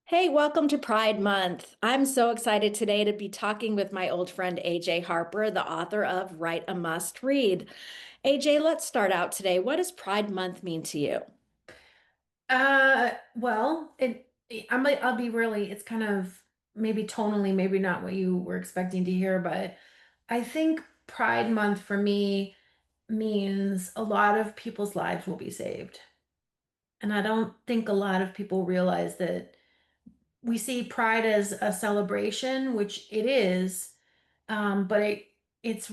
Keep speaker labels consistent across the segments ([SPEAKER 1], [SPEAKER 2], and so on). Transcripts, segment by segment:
[SPEAKER 1] Hey, welcome to Pride Month. I'm so excited today to be talking with my old friend AJ Harper, the author of Write a Must Read. AJ, let's start out today. What does Pride Month mean to you?
[SPEAKER 2] Well, I'll be really, it's kind of maybe tonally, maybe not what you were expecting to hear, but I think Pride Month for me means a lot of people's lives will be saved. And I don't think a lot of people realize that we see Pride as a celebration, which it is, but it's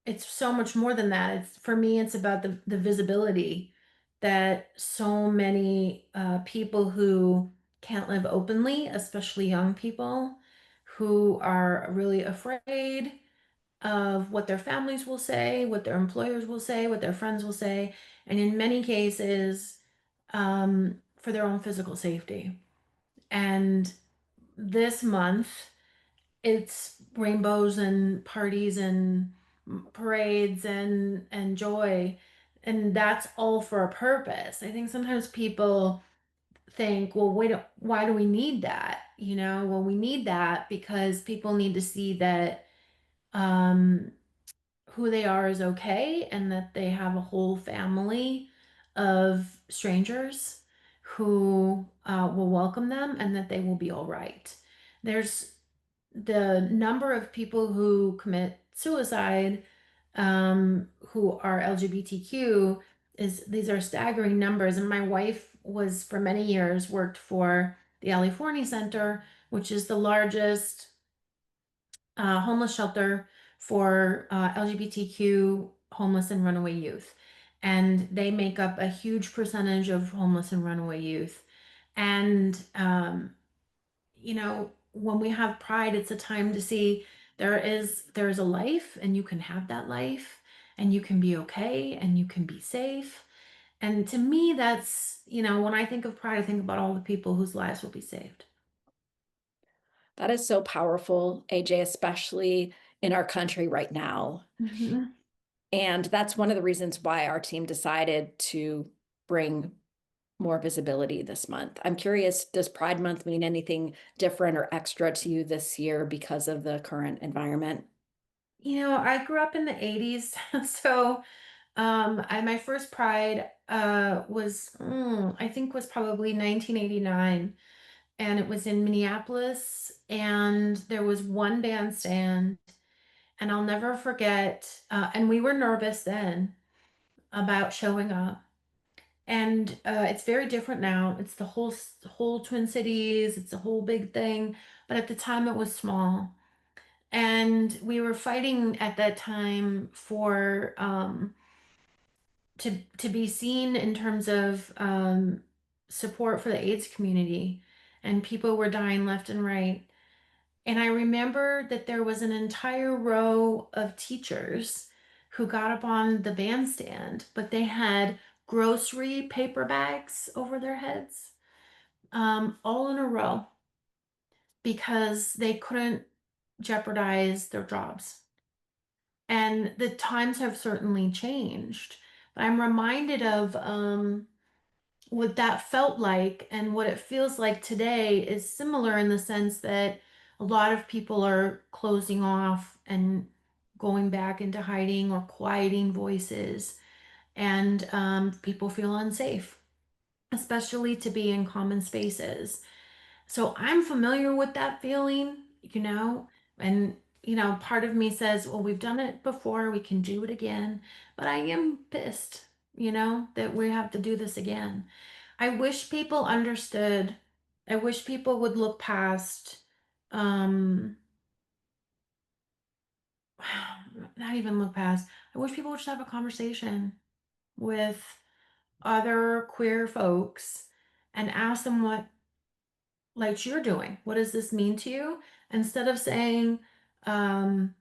[SPEAKER 2] it's so much more than that. It's for me, it's about the visibility that so many people who can't live openly, especially young people who are really afraid of what their families will say, what their employers will say, what their friends will say, and in many cases, for their own physical safety. And this month, it's rainbows and parties and parades and joy, and that's all for a purpose. I think sometimes people think, well, wait, why do we need that? Well, we need that because people need to see that um who they are is okay and that they have a whole family of strangers who will welcome them and that they will be all right. There's the number of people who commit suicide who are LGBTQ is these are staggering numbers. And my wife was for many years worked for the Ali Forney Center, which is the largest homeless shelter for LGBTQ homeless and runaway youth. And they make up a huge percentage of homeless and runaway youth. And when we have pride, it's a time to see there is a life and you can have that life and you can be okay and you can be safe. And to me, when I think of pride, I think about all the people whose lives will be saved.
[SPEAKER 1] That is so powerful, AJ, especially in our country right now.
[SPEAKER 2] Mhm.
[SPEAKER 1] And that's one of the reasons why our team decided to bring more visibility this month. I'm curious, does Pride Month mean anything different or extra to you this year because of the current environment?
[SPEAKER 2] I grew up in the 80s, so my first Pride I think was probably 1989, and it was in Minneapolis, and there was one bandstand, and I'll never forget, and we were nervous then about showing up. And it's very different now. It's the whole Twin Cities. It's a whole big thing. But at the time, it was small. And we were fighting at that time for to be seen in terms of support for the AIDS community, and people were dying left and right. And I remember that there was an entire row of teachers who got up on the bandstand, but they had grocery paper bags over their heads, all in a row because they couldn't jeopardize their jobs. And the times have certainly changed. But I'm reminded of what that felt like and what it feels like today is similar in the sense that a lot of people are closing off and going back into hiding or quieting voices, and people feel unsafe, especially to be in common spaces. So I'm familiar with that feeling, and part of me says, well, we've done it before, we can do it again. But I am pissed, that we have to do this again. I wish people understood. I wish people would look past, um, not even look past. I wish people would just have a conversation with other queer folks and ask them what like you're doing. What does this mean to you? Instead of saying, um,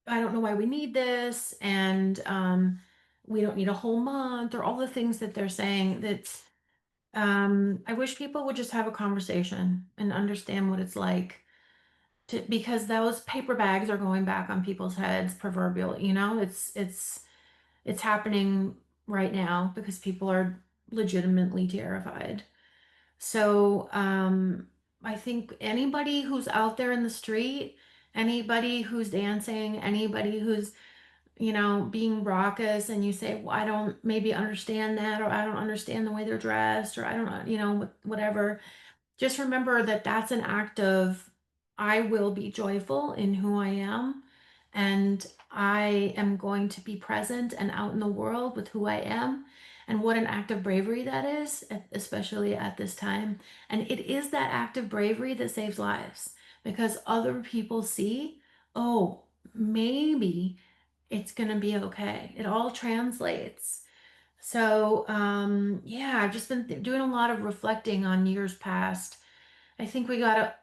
[SPEAKER 2] I don't know why we need this, and we don't need a whole month, or all the things that they're saying. I wish people would just have a conversation and understand what it's like because those paper bags are going back on people's heads, proverbially. It's happening right now because people are legitimately terrified. So I think anybody who's out there in the street, anybody who's dancing, anybody who's, being raucous, and you say, well, I don't maybe understand that, or I don't understand the way they're dressed, or I don't know, whatever. Just remember that that's an act of, I will be joyful in who I am, and I am going to be present and out in the world with who I am. And what an act of bravery that is, especially at this time. And it is that act of bravery that saves lives, because other people see, oh, maybe it's going to be okay. It all translates. So, yeah, I've just been doing a lot of reflecting on years past. I think we got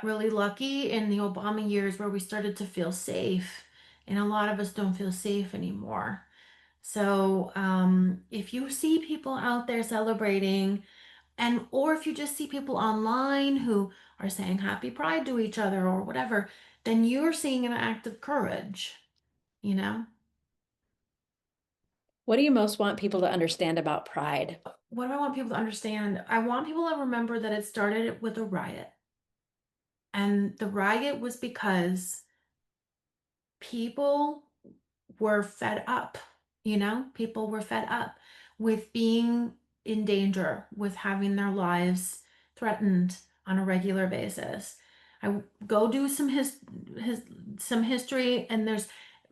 [SPEAKER 2] really lucky in the Obama years where we started to feel safe, and a lot of us don't feel safe anymore. So, if you see people out there celebrating, and or if you just see people online who are saying Happy Pride to each other or whatever, then you're seeing an act of courage, you know?
[SPEAKER 1] What do you most want people to understand about Pride?
[SPEAKER 2] What do I want people to understand? I want people to remember that it started with a riot. And the riot was because people were fed up, people were fed up with being in danger, with having their lives threatened on a regular basis. I go do some history, and there's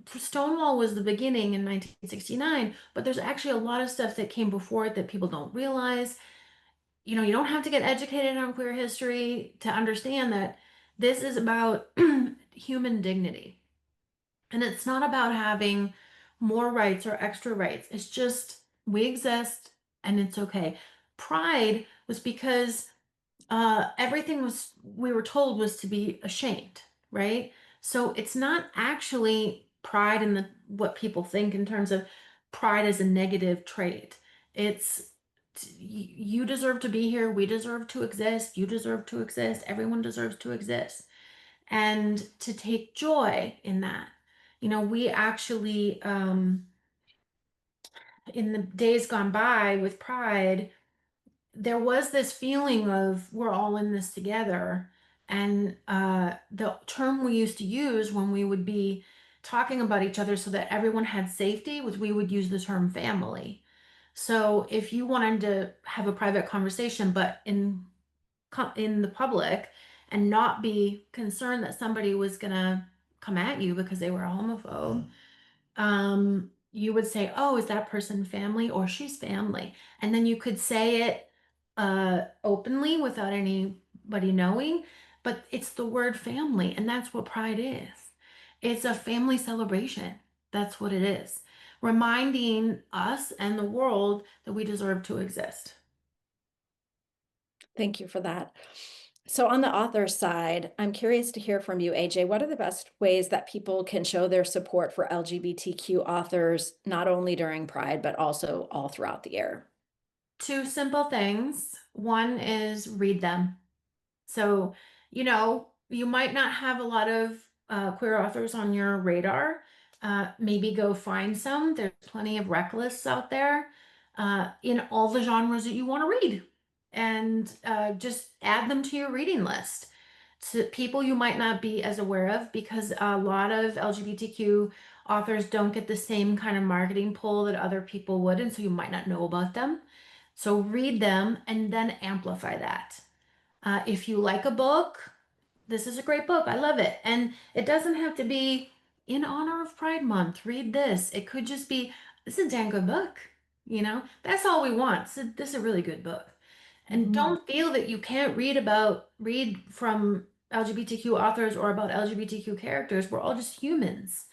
[SPEAKER 2] Stonewall was the beginning in 1969, but there's actually a lot of stuff that came before it that people don't realize. You don't have to get educated on queer history to understand that this is about human dignity. And it's not about having more rights or extra rights. It's just we exist and it's okay. Pride was because everything was we were told was to be ashamed, right? So it's not actually pride in the what people think in terms of pride as a negative trait. It's you deserve to be here. We deserve to exist. You deserve to exist. Everyone deserves to exist, and to take joy in that. We actually, in the days gone by with Pride, there was this feeling of we're all in this together. And the term we used to use when we would be talking about each other so that everyone had safety was we would use the term family. So if you wanted to have a private conversation, but in the public, and not be concerned that somebody was gonna come at you because they were a homophobe, you would say, "Oh, is that person family or she's family?" And then you could say it openly without anybody knowing, but it's the word family, and that's what Pride is. It's a family celebration. That's what it is. Reminding us and the world that we deserve to exist.
[SPEAKER 1] Thank you for that. So, on the author side, I'm curious to hear from you, AJ. What are the best ways that people can show their support for LGBTQ authors, not only during Pride, but also all throughout the year?
[SPEAKER 2] Two simple things. One is read them. So, you might not have a lot of queer authors on your radar. Maybe go find some. There's plenty of rec lists out there in all the genres that you want to read. And just add them to your reading list to people you might not be as aware of, because a lot of LGBTQ authors don't get the same kind of marketing pull that other people would. And so you might not know about them. So read them and then amplify that. If you like a book, this is a great book. I love it. And it doesn't have to be in honor of Pride Month. Read this. It could just be, this is a damn good book. That's all we want. This is a really good book. And
[SPEAKER 1] Mhm.
[SPEAKER 2] don't feel that you can't read from LGBTQ authors or about LGBTQ characters. We're all just humans.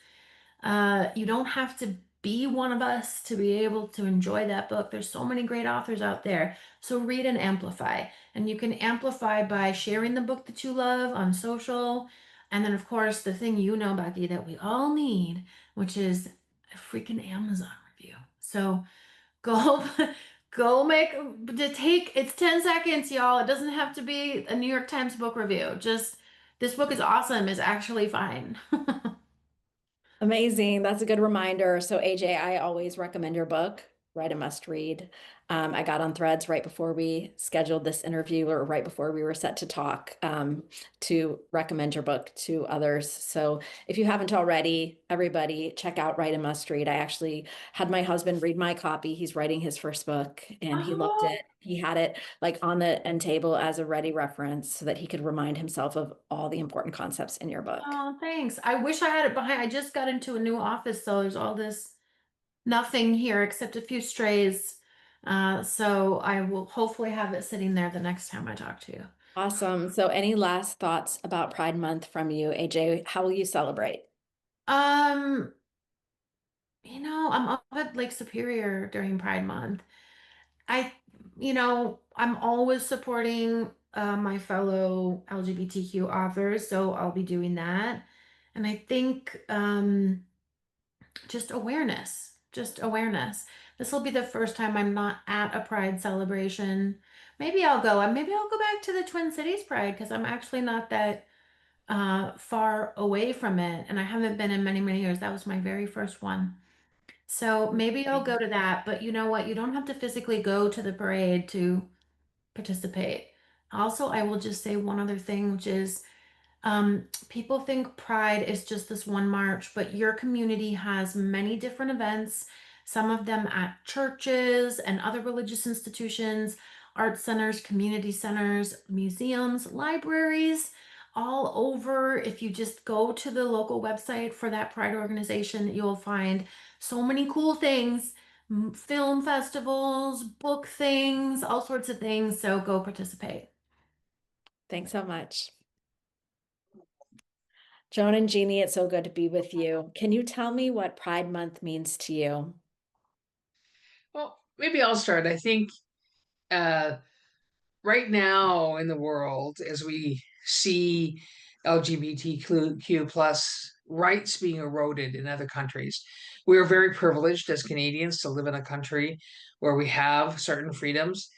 [SPEAKER 2] You don't have to be one of us to be able to enjoy that book. There's so many great authors out there. So read and amplify. And you can amplify by sharing the book that you love on social. And then, of course, the thing Becky, that we all need, which is a freaking Amazon review. So go go make to take it's 10 seconds, y'all. It doesn't have to be a New York Times book review. Just this book is awesome is actually fine.
[SPEAKER 1] Amazing. That's a good reminder. So, AJ, I always recommend your book, write a must read. I got on Threads right before we scheduled this interview, or right before we were set to talk, to recommend your book to others. So if you haven't already, everybody check out Write a Must Read. I actually had my husband read my copy. He's writing his first book and he loved
[SPEAKER 2] Oh,
[SPEAKER 1] it. He had it like on the end table as a ready reference so that he could remind himself of all the important concepts in your book.
[SPEAKER 2] oh, thanks. I wish I had it behind. I just got into a new office, so there's all this nothing here except a few strays. So I will hopefully have it sitting there the next time I talk to you.
[SPEAKER 1] Awesome. So any last thoughts about Pride Month from you, AJ? How will you celebrate?
[SPEAKER 2] Um, I'm up at Lake Superior during Pride Month. I, I'm always supporting my fellow LGBTQ authors, so I'll be doing that. And I think just awareness, just awareness. This will be the first time I'm not at a Pride celebration. Maybe I'll go. Maybe I'll go back to the Twin Cities Pride because I'm actually not that far away from it, and I haven't been in many, many years. That was my very first one. So maybe I'll go to that, but you know what? You don't have to physically go to the parade to participate. Also, I will just say one other thing, which is people think Pride is just this one march, but your community has many different events, some of them at churches and other religious institutions, art centers, community centers, museums, libraries, all over. If you just go to the local website for that Pride organization, you'll find so many cool things, film festivals, book things, all sorts of things. So go participate.
[SPEAKER 1] Thanks so much. Joan and Jeanie, it's so good to be with you. Can you tell me what Pride Month means to you?
[SPEAKER 3] Well, maybe I'll start. I think uh, right now in the world, as we see LGBTQ plus rights being eroded in other countries, we are very privileged as Canadians to live in a country where we have certain freedoms.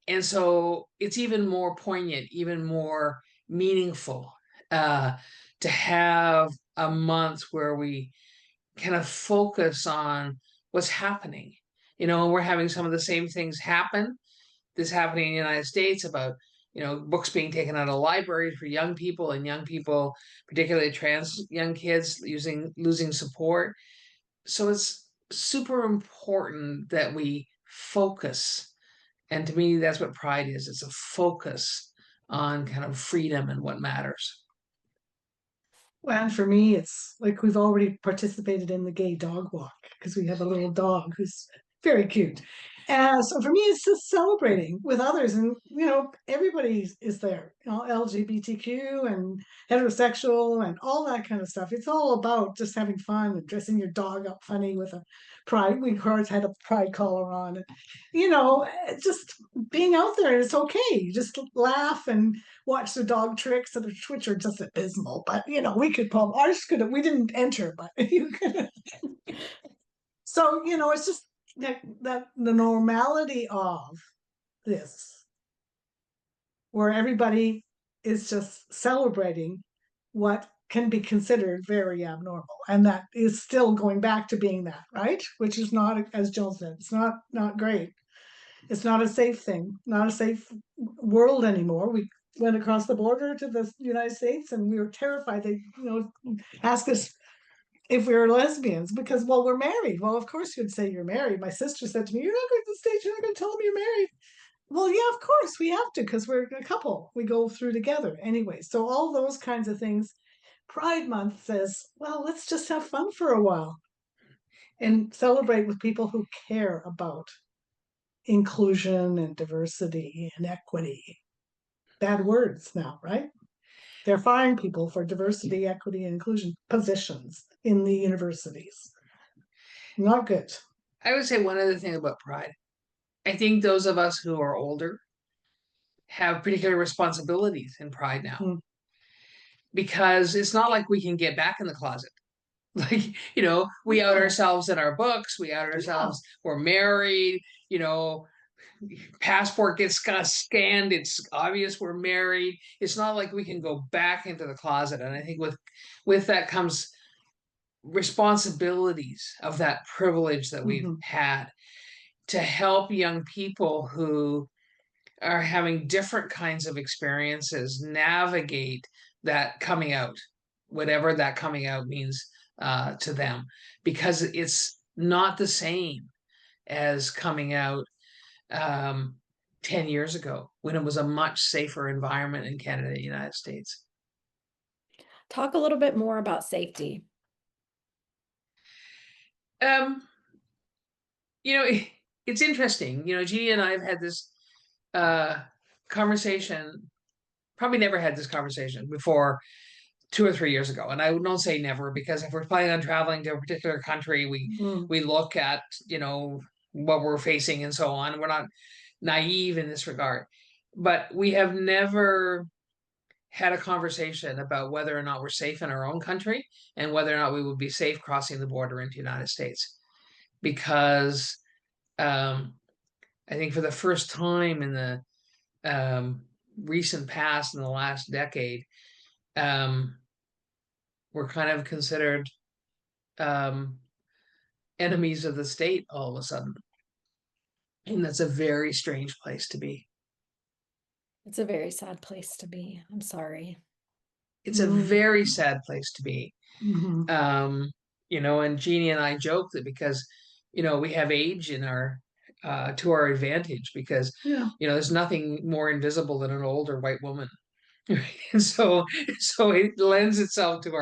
[SPEAKER 3] And so it's even more poignant, even more meaningful uh, to have a month where we kind of focus on what's happening. We're having some of the same things happen. This happening in the United States about, books being taken out of libraries for young people, and young people, particularly trans young kids, losing support. So it's super important that we focus. And to me, that's what Pride is. It's a focus on kind of freedom and what matters.
[SPEAKER 4] Well, and for me, it's like we've already participated in the gay dog walk because we have a little dog who's very cute. So for me, it's just celebrating with others, and everybody is there. LGBTQ and heterosexual and all that kind of stuff. It's all about just having fun and dressing your dog up funny with a pride. We of course had a pride collar on, and just being out there. And it's okay. You just laugh and watch the dog tricks, which are just abysmal. But we could probably ours could have, we didn't enter, but you could. So it's just that the normality of this, where everybody is just celebrating what can be considered very abnormal, and that is still going back to being that, right? Which is not, as Joan said, it's not great. It's not a safe thing, not a safe world anymore. We went across the border to the United States and we were terrified. They, asked us if we were lesbians because, well, we're married. Well, of course you'd say you're married. My sister said to me, "You're not going to the States, you're not going to tell them you're married." Well, yeah, of course we have to because we're a couple. We go through together anyway. So all those kinds of things. Pride Month says, well, let's just have fun for a while and celebrate with people who care about inclusion and diversity and equity. Bad words now, right? They're firing people for diversity, equity, and inclusion positions in the universities. Not good.
[SPEAKER 3] I would say one other thing about Pride. I think those of us who are older have particular responsibilities in Pride now, because it's not like we can get back in the closet. Like, we out ourselves in our books, we out ourselves, we're married, passport gets scanned, it's obvious we're married. It's not like we can go back into the closet. And I think with that comes responsibilities of that privilege that we've had. to help young people who are having different kinds of experiences navigate that coming out, whatever that coming out means to them, because it's not the same as coming out 10 years ago when it was a much safer environment in Canada and the United States.
[SPEAKER 1] Talk a little bit more about safety.
[SPEAKER 3] Um, you know, it's interesting. You know, Jeanie and I have had this conversation, probably never had this conversation before 2 or 3 years ago. And I don't say never, because if we're planning on traveling to a particular country, we look at, you know, what we're facing and so on. We're not naive in this regard. But we have never had a conversation about whether or not we're safe in our own country and whether or not we would be safe crossing the border into the United States. Because I think for the first time in the recent past, in the last decade, we're kind of considered enemies of the state all of a sudden. And that's a very strange place to be.
[SPEAKER 1] It's a very sad place to be. I'm sorry.
[SPEAKER 3] It's a very sad place to be.
[SPEAKER 4] Mm-hmm.
[SPEAKER 3] You know, and Jeanie and I joke that because, you know, we have age in our to our advantage, because
[SPEAKER 4] Yeah.
[SPEAKER 3] you know, there's nothing more invisible than an older white woman. And so it lends itself to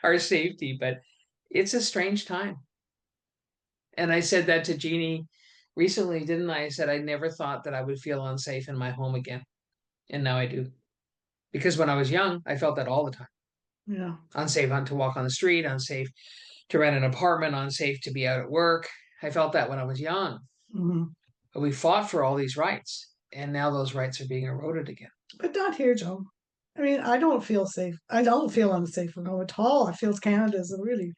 [SPEAKER 3] our safety, but it's a strange time. And I said that to Jeanie recently, didn't I? I said I never thought that I would feel unsafe in my home again, and now I do. Because when I was young, I felt that all the time.
[SPEAKER 4] Yeah.
[SPEAKER 3] Unsafe to walk on the street, unsafe to rent an apartment, unsafe to be out at work. I felt that when I was young.
[SPEAKER 4] Mm-hmm.
[SPEAKER 3] But we fought for all these rights, and now those rights are being eroded again.
[SPEAKER 4] But not here, Joan. I mean, I don't feel safe. I don't feel unsafe at home at all. I feel Canada is a really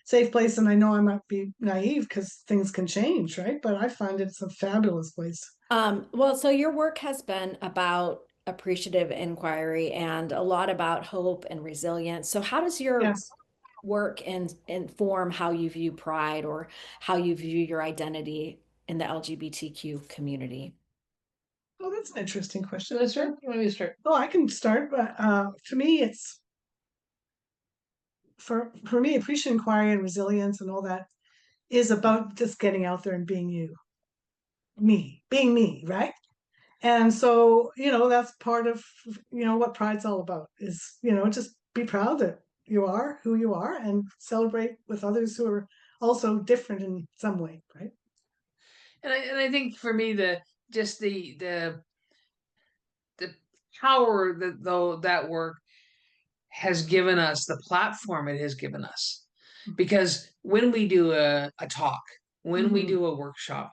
[SPEAKER 4] safe place, and I know I might be naive because things can change, right? But I find it's a fabulous place.
[SPEAKER 1] Well, so your work has been about appreciative inquiry and a lot about hope and resilience. So how does your
[SPEAKER 4] Yes.
[SPEAKER 1] work inform how you view pride or how you view your identity in the LGBTQ community?
[SPEAKER 4] Oh, that's an interesting question.
[SPEAKER 3] Let's start. You want me to start?
[SPEAKER 4] Oh, I can start, but for me, it's for me, appreciative inquiry and resilience and all that is about just getting out there and being you, being me, right? And so, you know, that's part of, you know, what pride's all about is, you know, just be proud that you are who you are and celebrate with others who are also different in some way, right?
[SPEAKER 3] And I think for me, the just the power that though that work has given us, the platform it has given us. Because when we do a talk, when we do a workshop,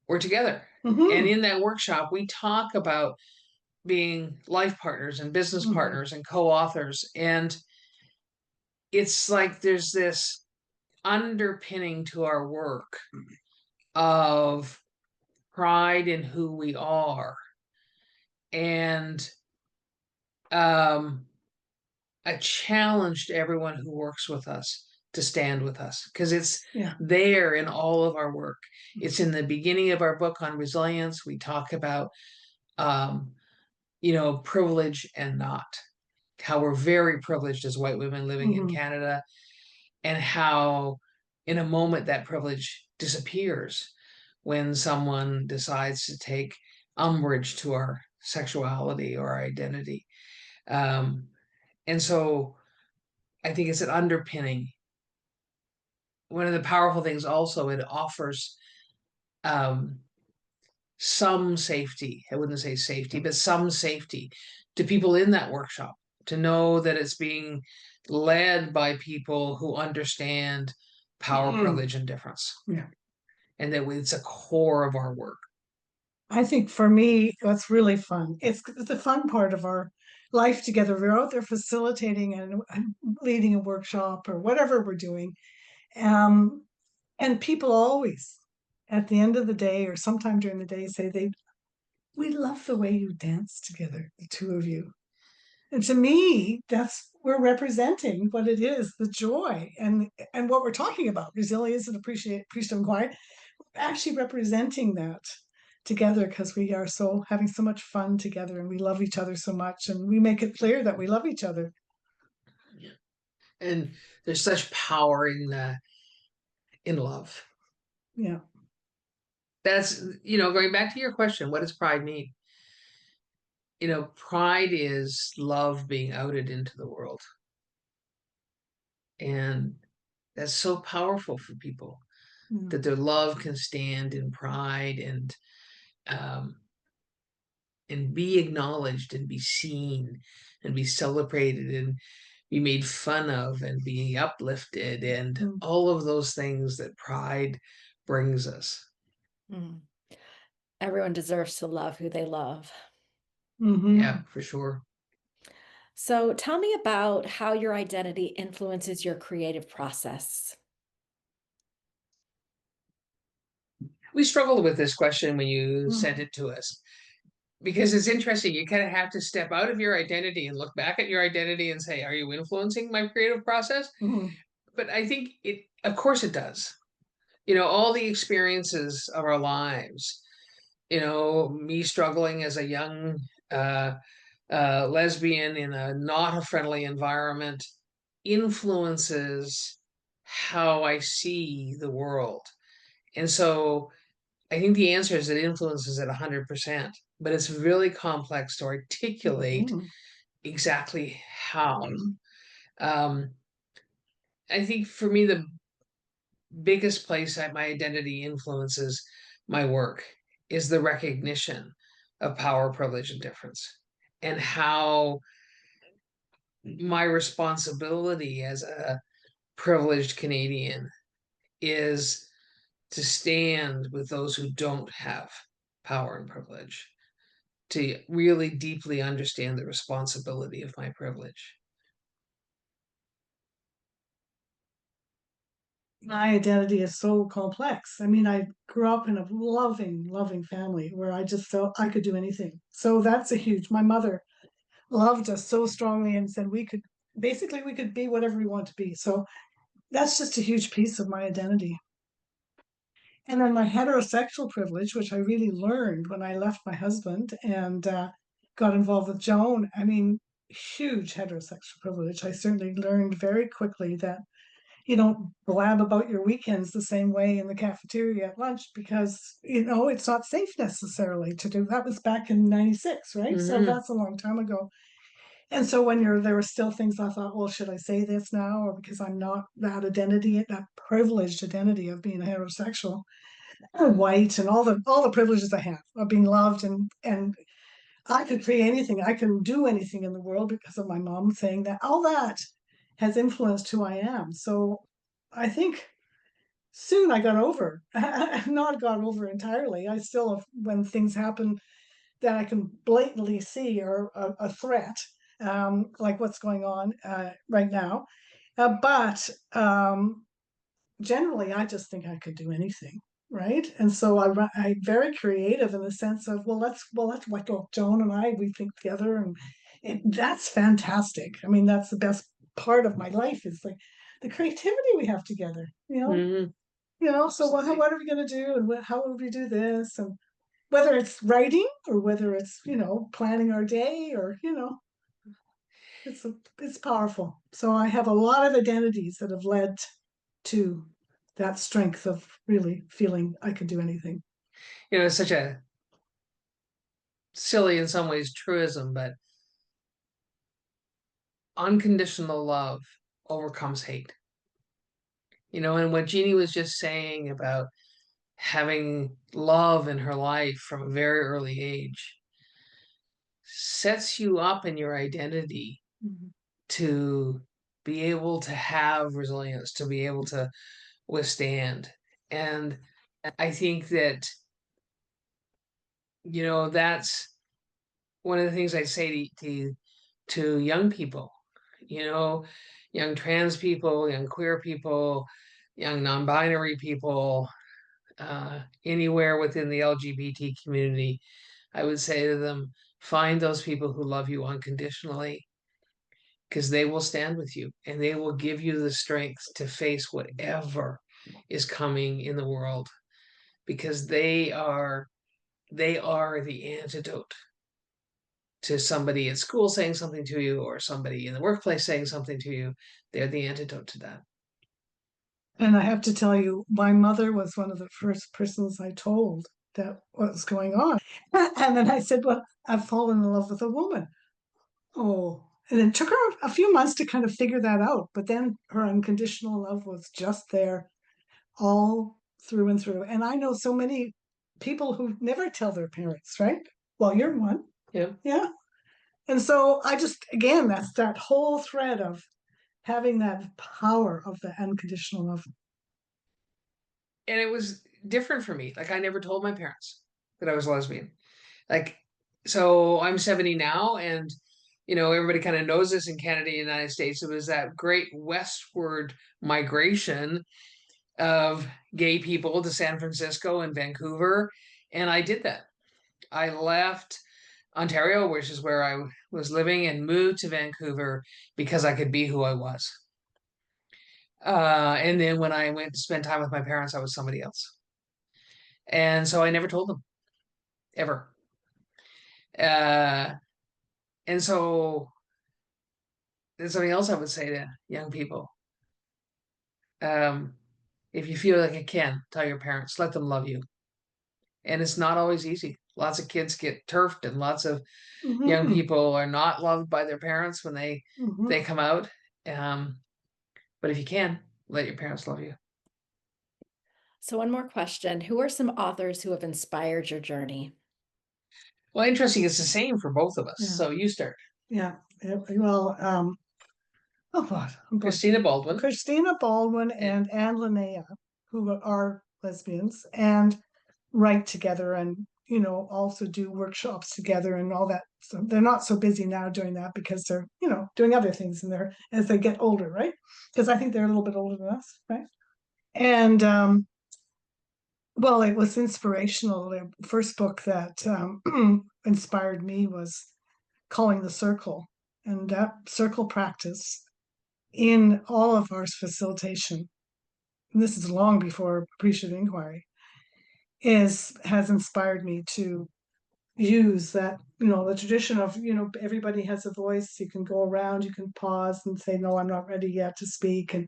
[SPEAKER 3] we're together. And in that workshop, we talk about being life partners and business partners and co-authors. And it's like there's this underpinning to our work of pride in who we are, and a challenge to everyone who works with us to stand with us, because it's there in all of our work. It's in the beginning of our book on resilience. We talk about you know, privilege and not, how we're very privileged as white women living in Canada, and how in a moment that privilege disappears when someone decides to take umbrage to our sexuality or our identity. And so I think it's an underpinning. One of the powerful things also, it offers some safety. I wouldn't say safety, but some safety to people in that workshop, to know that it's being led by people who understand power, privilege, and difference.
[SPEAKER 4] Yeah.
[SPEAKER 3] And that it's a core of our work.
[SPEAKER 4] I think for me, what's really fun, it's the fun part of our life together. We're out there facilitating and leading a workshop or whatever we're doing. And people always, at the end of the day or sometime during the day, say we love the way you dance together, the two of you. And to me, we're representing what it is, the joy and what we're talking about, resilience and appreciative inquiry. actually representing that together, because we are so having so much fun together and we love each other so much, and we make it clear that we love each other.
[SPEAKER 3] And there's such power in love.
[SPEAKER 4] Yeah.
[SPEAKER 3] That's, going back to your question, what does pride mean? Pride is love being outed into the world. And that's so powerful for people, that their love can stand in pride and be acknowledged and be seen and be celebrated and be made fun of and be uplifted and all of those things that pride brings us.
[SPEAKER 1] Everyone deserves to love who they love.
[SPEAKER 3] Yeah, for sure.
[SPEAKER 1] So tell me about how your identity influences your creative process.
[SPEAKER 3] We struggled with this question when you sent it to us, because it's interesting. You kind of have to step out of your identity and look back at your identity and say, are you influencing my creative process? But I think of course it does. All the experiences of our lives, me struggling as a young lesbian in a not a friendly environment influences how I see the world. And so I think the answer is it influences it 100%, but it's really complex to articulate exactly how. I think for me, the biggest place that my identity influences my work is the recognition of power, privilege, and difference, and how my responsibility as a privileged Canadian is to stand with those who don't have power and privilege, to really deeply understand the responsibility of my privilege.
[SPEAKER 4] My identity is so complex. I mean, I grew up in a loving, loving family where I just felt I could do anything. So that's a huge, my mother loved us so strongly and said we could be whatever we want to be. So that's just a huge piece of my identity. And then my heterosexual privilege, which I really learned when I left my husband and got involved with Joan. I mean, huge heterosexual privilege. I certainly learned very quickly that you don't blab about your weekends the same way in the cafeteria at lunch, because it's not safe necessarily to do. That was back in 96, right? So that's a long time ago. And so when there were still things I thought, well, should I say this now? Or because I'm not that identity, that privileged identity of being a heterosexual, white, and all the privileges I have of being loved, and I could create anything, I can do anything in the world because of my mom saying that. All that has influenced who I am. So I think soon I got over. I've not got over entirely. I still have, when things happen that I can blatantly see are a threat, like what's going on right now. But generally, I just think I could do anything, right? And so I'm very creative in the sense of, let's like Joan and I, we think together, and that's fantastic. I mean, that's the best part of my life, is like the creativity we have together. So what are we going to do, and how would we do this, and whether it's writing or whether it's planning our day, or it's powerful. So I have a lot of identities that have led to that strength of really feeling I can do anything.
[SPEAKER 3] It's such a silly, in some ways, truism, but unconditional love overcomes hate. And what Jeanie was just saying about having love in her life from a very early age sets you up in your identity to be able to have resilience, to be able to withstand. And I think that, that's one of the things I say to young people, young trans people, young queer people, young non-binary people, anywhere within the LGBT community. I would say to them, find those people who love you unconditionally, because they will stand with you and they will give you the strength to face whatever is coming in the world. because they are the antidote to somebody at school saying something to you or somebody in the workplace saying something to you. They're the antidote to that.
[SPEAKER 4] And I have to tell you, my mother was one of the first persons I told that what was going on. And then I said, well, I've fallen in love with a woman. Oh, and it took her a few months to kind of figure that out. But then her unconditional love was just there all through and through. And I know so many people who never tell their parents, right? Well, you're one.
[SPEAKER 3] Yeah.
[SPEAKER 4] Yeah. And so I just, again, that's that whole thread of having that power of the unconditional love.
[SPEAKER 3] And it was different for me. Like I never told my parents that I was lesbian. Like, so I'm 70 now, and everybody kind of knows this in Canada and the United States. It was that great westward migration of gay people to San Francisco and Vancouver. And I did that. I left Ontario, which is where I was living, and moved to Vancouver because I could be who I was. And then when I went to spend time with my parents, I was somebody else. And so I never told them, ever. And so there's something else I would say to young people. If you feel like you can, tell your parents, let them love you. And it's not always easy. Lots of kids get turfed, and lots of young people are not loved by their parents when they come out. But if you can, let your parents love you.
[SPEAKER 1] So one more question. Who are some authors who have inspired your journey?
[SPEAKER 3] Well, interesting. It's the same for both of us.
[SPEAKER 4] Yeah.
[SPEAKER 3] So you start.
[SPEAKER 4] Yeah. Well, oh God,
[SPEAKER 3] Christina Baldwin.
[SPEAKER 4] Christina Baldwin and Anne Linnea, who are lesbians and write together and also do workshops together and all that. So they're not so busy now doing that because they're doing other things in there as they get older, right? Because I think they're a little bit older than us, right? And well, it was inspirational. The first book that inspired me was Calling the Circle, and that circle practice in all of our facilitation, and this is long before appreciative inquiry, has inspired me to use that, the tradition of, everybody has a voice, you can go around, you can pause and say, no, I'm not ready yet to speak. And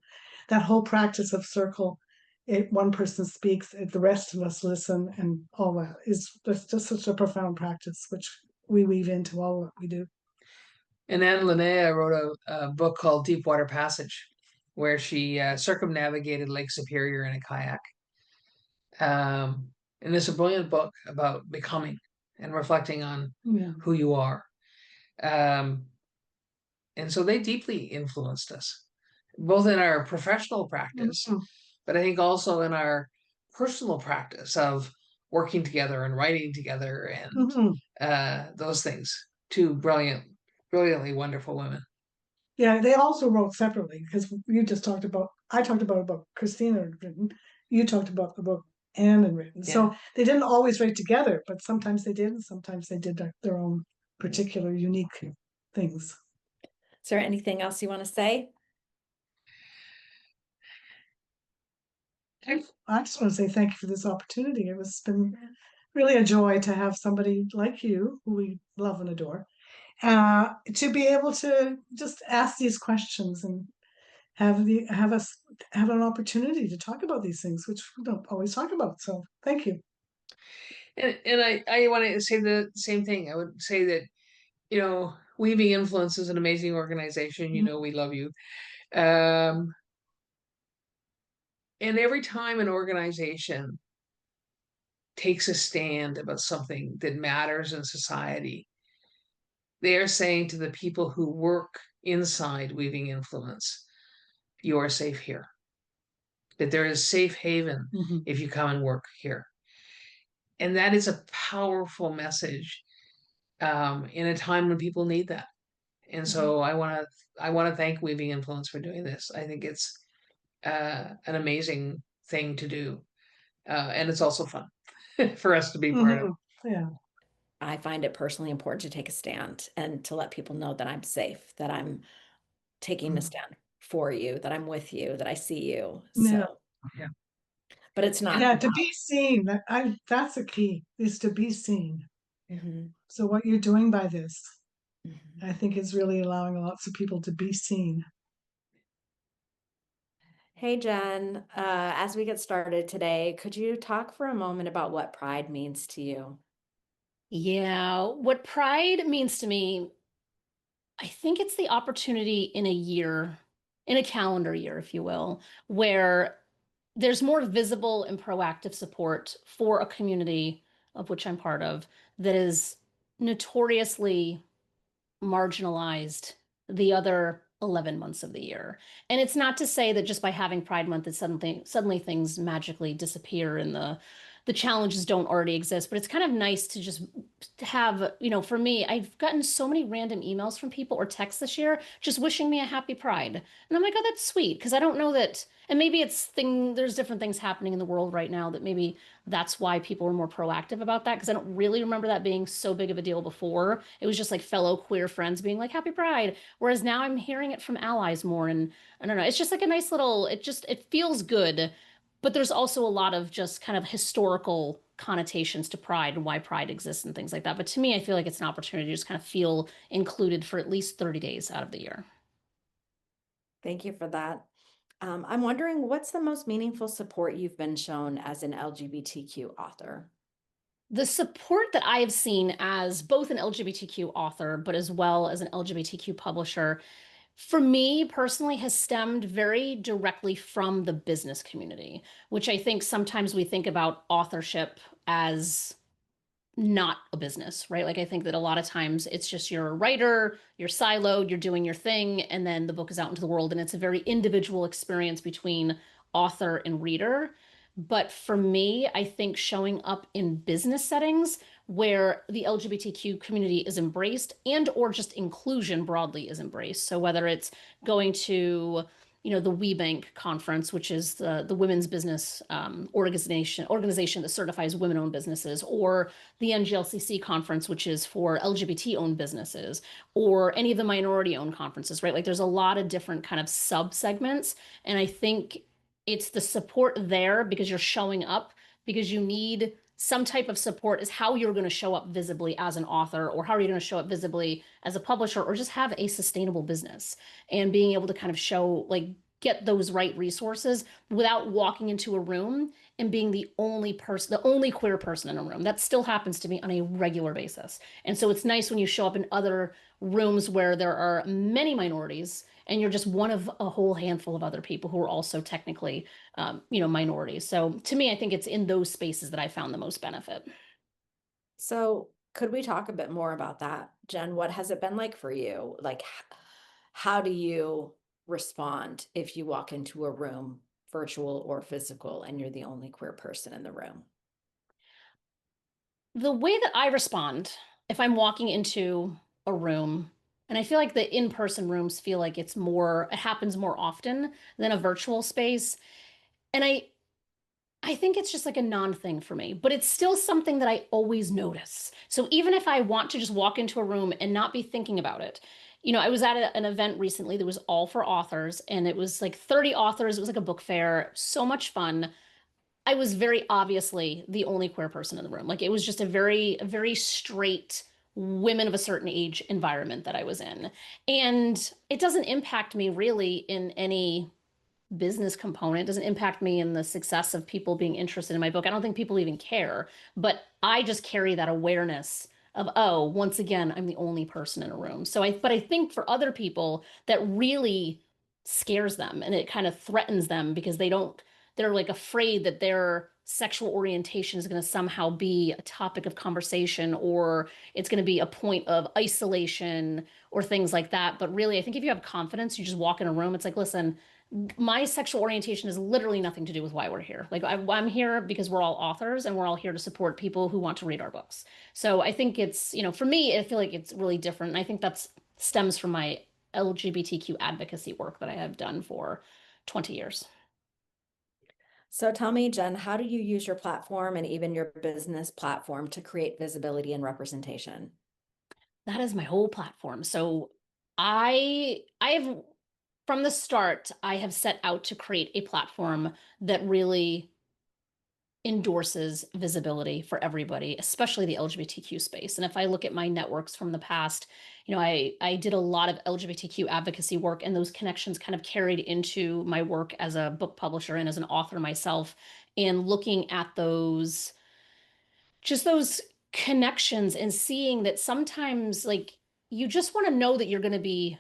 [SPEAKER 4] that whole practice of circle, one person speaks, the rest of us listen, and all that is just such a profound practice, which we weave into all what we do.
[SPEAKER 3] And Anne Linnea wrote a book called Deepwater Passage, where she circumnavigated Lake Superior in a kayak. And it's a brilliant book about becoming and reflecting on who you are. And so they deeply influenced us, both in our professional practice, but I think also in our personal practice of working together and writing together and those things. Two brilliantly wonderful women.
[SPEAKER 4] Yeah, they also wrote separately because I talked about Christina had written, you talked about the book Anne had written.
[SPEAKER 3] Yeah.
[SPEAKER 4] So they didn't always write together, but sometimes they did, and sometimes they did their own particular unique things.
[SPEAKER 1] Is there anything else you want to say?
[SPEAKER 4] I just want to say thank you for this opportunity. It's been really a joy to have somebody like you, who we love and adore, to be able to just ask these questions and have an opportunity to talk about these things, which we don't always talk about. So thank you.
[SPEAKER 3] And I want to say the same thing. I would say that, Weaving Influence is an amazing organization. We love you. And every time an organization takes a stand about something that matters in society, they are saying to the people who work inside Weaving Influence, you are safe here. That there is safe haven if you come and work here. And that is a powerful message in a time when people need that. And so I want to thank Weaving Influence for doing this. I think it's an amazing thing to do. And it's also fun for us to be part of.
[SPEAKER 4] Yeah.
[SPEAKER 1] I find it personally important to take a stand and to let people know that I'm safe, that I'm taking a stand for you, that I'm with you, that I see you. So
[SPEAKER 3] Yeah.
[SPEAKER 1] but it's not.
[SPEAKER 4] Yeah, to be seen. That's a key, is to be seen.
[SPEAKER 1] Mhm,
[SPEAKER 4] So what you're doing by this,
[SPEAKER 1] mhm.
[SPEAKER 4] I think, is really allowing lots of people to be seen.
[SPEAKER 1] Hey, Jen, as we get started today, could you talk for a moment about what pride means to you?
[SPEAKER 5] Yeah, what pride means to me, I think it's the opportunity in a year, in a calendar year, if you will, where there's more visible and proactive support for a community of which I'm part of that is notoriously marginalized the other 11 months of the year. And it's not to say that just by having Pride Month that suddenly things magically disappear and the challenges don't already exist, but it's kind of nice to just have, for me, I've gotten so many random emails from people or texts this year just wishing me a happy Pride. And I'm like, oh, that's sweet, because I don't know that, and maybe there's different things happening in the world right now that maybe that's why people are more proactive about that, because I don't really remember that being so big of a deal before. It was just like fellow queer friends being like happy pride, whereas now I'm hearing it from allies more. And I don't know, it's just like a nice little, it feels good, but there's also a lot of just kind of historical connotations to pride and why pride exists and things like that. But to me, I feel like it's an opportunity to just kind of feel included for at least 30 days out of the year.
[SPEAKER 1] Thank you for that. I'm wondering what's the most meaningful support you've been shown as an LGBTQ author?
[SPEAKER 5] The support that I have seen as both an LGBTQ author, but as well as an LGBTQ publisher, for me personally, has stemmed very directly from the business community, which I think sometimes we think about authorship as not a business, right? Like I think that a lot of times it's just you're a writer, you're siloed, you're doing your thing, and then the book is out into the world, and it's a very individual experience between author and reader. But for me, I think showing up in business settings where the LGBTQ community is embraced and or just inclusion broadly is embraced. So whether it's going to the WeBank conference, which is the women's business organization that certifies women-owned businesses, or the NGLCC conference, which is for LGBT-owned businesses, or any of the minority-owned conferences, right? Like there's a lot of different kind of sub-segments, and I think it's the support there because you're showing up because you need some type of support is how you're going to show up visibly as an author, or how are you going to show up visibly as a publisher, or just have a sustainable business, and being able to kind of show, like, get those right resources without walking into a room and being the only person, the only queer person in a room. That still happens to me on a regular basis. And so it's nice when you show up in other rooms where there are many minorities and you're just one of a whole handful of other people who are also technically, minorities. So to me, I think it's in those spaces that I found the most benefit.
[SPEAKER 1] So, could we talk a bit more about that, Jen? What has it been like for you? Like, how do you respond if you walk into a room, virtual or physical, and you're the only queer person in the room?
[SPEAKER 5] The way that I respond if I'm walking into a room, and I feel like the in-person rooms feel like it happens more often than a virtual space. And I think it's just like a non-thing for me, but it's still something that I always notice. So even if I want to just walk into a room and not be thinking about it, I was at an event recently that was all for authors, and it was like 30 authors. It was like a book fair, so much fun. I was very obviously the only queer person in the room. Like it was just a very straight women of a certain age environment that I was in. And it doesn't impact me really in any business component. It doesn't impact me in the success of people being interested in my book. I don't think people even care, but I just carry that awareness of, oh, once again, I'm the only person in a room. But I think for other people that really scares them and it kind of threatens them because they're like afraid that their sexual orientation is going to somehow be a topic of conversation, or it's going to be a point of isolation or things like that. But really, I think if you have confidence, you just walk in a room, it's like, listen, my sexual orientation has literally nothing to do with why we're here. Like I'm here because we're all authors and we're all here to support people who want to read our books. So I think it's, for me, I feel like it's really different. And I think that's stems from my LGBTQ advocacy work that I have done for 20 years.
[SPEAKER 1] So, tell me, Jen, how do you use your platform and even your business platform to create visibility and representation?
[SPEAKER 5] That is my whole platform. So I have from the start, I have set out to create a platform that really endorses visibility for everybody, especially the LGBTQ space. And if I look at my networks from the past, I did a lot of LGBTQ advocacy work, and those connections kind of carried into my work as a book publisher and as an author myself. And looking at those, just those connections and seeing that sometimes, like, you just want to know that you're going to be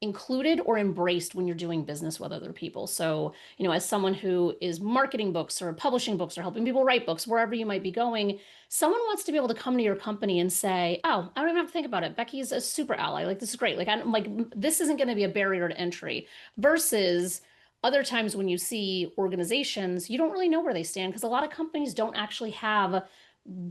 [SPEAKER 5] included or embraced when you're doing business with other people. So, as someone who is marketing books or publishing books or helping people write books, wherever you might be going, someone wants to be able to come to your company and say, "Oh, I don't even have to think about it. Becky's a super ally. Like, this is great. Like, I'm like, this isn't going to be a barrier to entry." Versus other times when you see organizations, you don't really know where they stand because a lot of companies don't actually have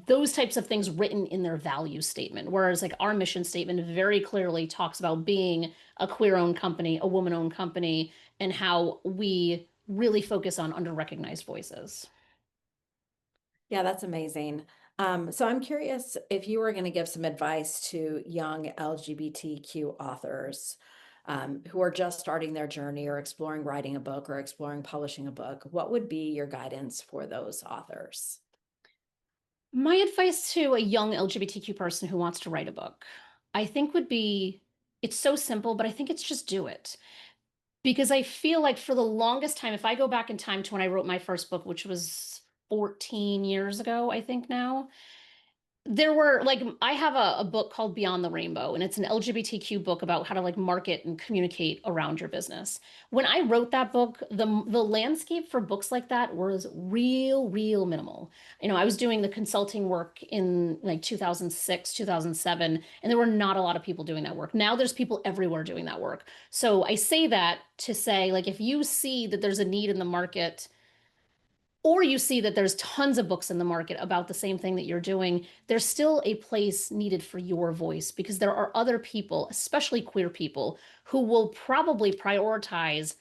[SPEAKER 5] those types of things written in their value statement. Whereas, like, our mission statement very clearly talks about being a queer-owned company, a woman-owned company, and how we really focus on under-recognized voices.
[SPEAKER 1] Yeah, that's amazing. So I'm curious if you were going to give some advice to young LGBTQ authors who are just starting their journey or exploring writing a book or exploring publishing a book, what would be your guidance for those authors?
[SPEAKER 5] My advice to a young LGBTQ person who wants to write a book, I think would be, it's so simple, but I think it's just do it. Because I feel like for the longest time, if I go back in time to when I wrote my first book, which was 14 years ago, I think now, there were, like, I have a book called Beyond the Rainbow, and it's an LGBTQ book about how to, like, market and communicate around your business. When I wrote that book, the landscape for books like that was real minimal. I was doing the consulting work in like 2006, 2007, and there were not a lot of people doing that work. Now there's people everywhere doing that work. So I say that to say, like, if you see that there's a need in the market, or you see that there's tons of books in the market about the same thing that you're doing, there's still a place needed for your voice, because there are other people, especially queer people, who will probably prioritize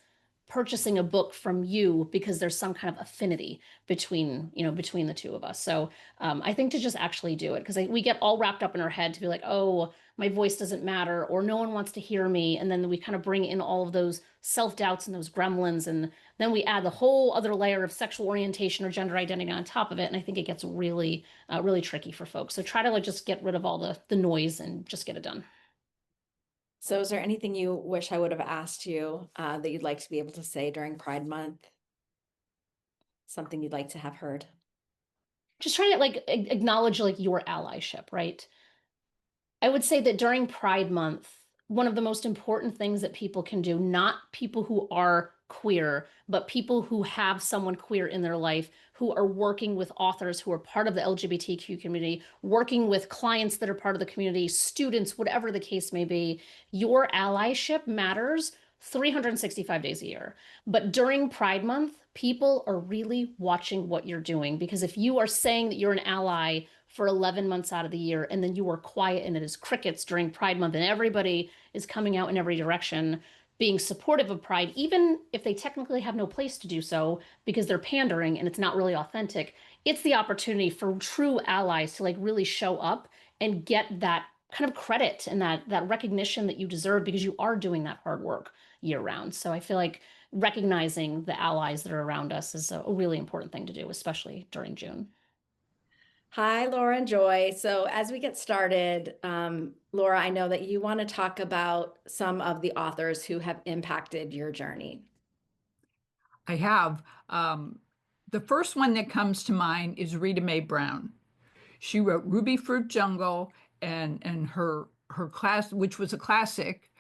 [SPEAKER 5] purchasing a book from you because there's some kind of affinity between the two of us. So I think to just actually do it, because we get all wrapped up in our head to be like, oh, my voice doesn't matter, or no one wants to hear me. And then we kind of bring in all of those self-doubts and those gremlins, and then we add the whole other layer of sexual orientation or gender identity on top of it. And I think it gets really tricky for folks. So try to, like, just get rid of all the noise and just get it done.
[SPEAKER 1] So is there anything you wish I would have asked you that you'd like to be able to say during Pride Month? Something you'd like to have heard?
[SPEAKER 5] Just try to, like, acknowledge, like, your allyship, right? I would say that during Pride Month, one of the most important things that people can do, not people who are queer, but people who have someone queer in their life, who are working with authors who are part of the LGBTQ community, working with clients that are part of the community, students, whatever the case may be, your allyship matters 365 days a year. But during Pride Month, people are really watching what you're doing, because if you are saying that you're an ally for 11 months out of the year, and then you are quiet and it is crickets during Pride Month, and everybody is coming out in every direction being supportive of Pride, even if they technically have no place to do so because they're pandering and it's not really authentic, it's the opportunity for true allies to, like, really show up and get that kind of credit and that recognition that you deserve, because you are doing that hard work year round. So I feel like recognizing the allies that are around us is a really important thing to do, especially during June.
[SPEAKER 1] Hi, Laura and Joy. So as we get started, Laura, I know that you want to talk about some of the authors who have impacted your journey.
[SPEAKER 6] I have. The first one that comes to mind is Rita Mae Brown. She wrote Ruby Fruit Jungle, and her class, which was a classic,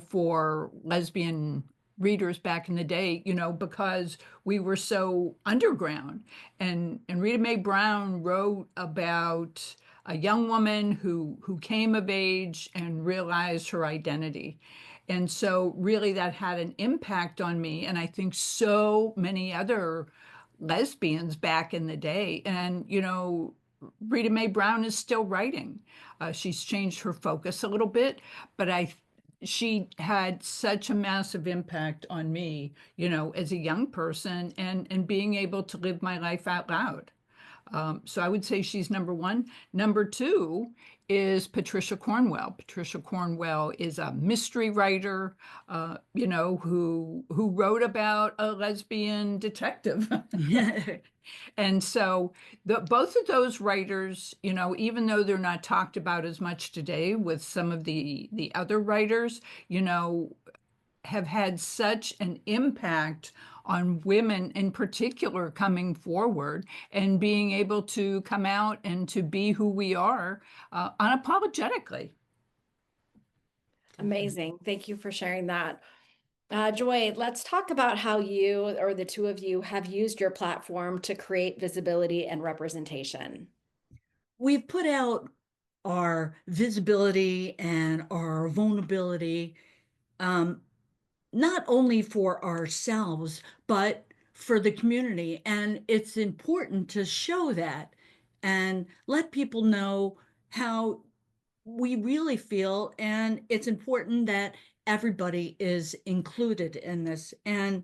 [SPEAKER 6] for lesbian readers back in the day, because we were so underground. And Rita Mae Brown wrote about a young woman who came of age and realized her identity. And so really that had an impact on me, and I think so many other lesbians back in the day. And Rita Mae Brown is still writing. She's changed her focus a little bit, but she had such a massive impact on me, as a young person, and being able to live my life out loud. So I would say she's number one. Number two is Patricia Cornwell. Patricia Cornwell is a mystery writer, who wrote about a lesbian detective. And so both of those writers, even though they're not talked about as much today with some of the other writers, have had such an impact on women in particular coming forward and being able to come out and to be who we are unapologetically.
[SPEAKER 1] Amazing. Thank you for sharing that. Joy, let's talk about how you or the two of you have used your platform to create visibility and representation.
[SPEAKER 7] We've put out our visibility and our vulnerability, not only for ourselves, but for the community. And it's important to show that and let people know how we really feel. And it's important that everybody is included in this. And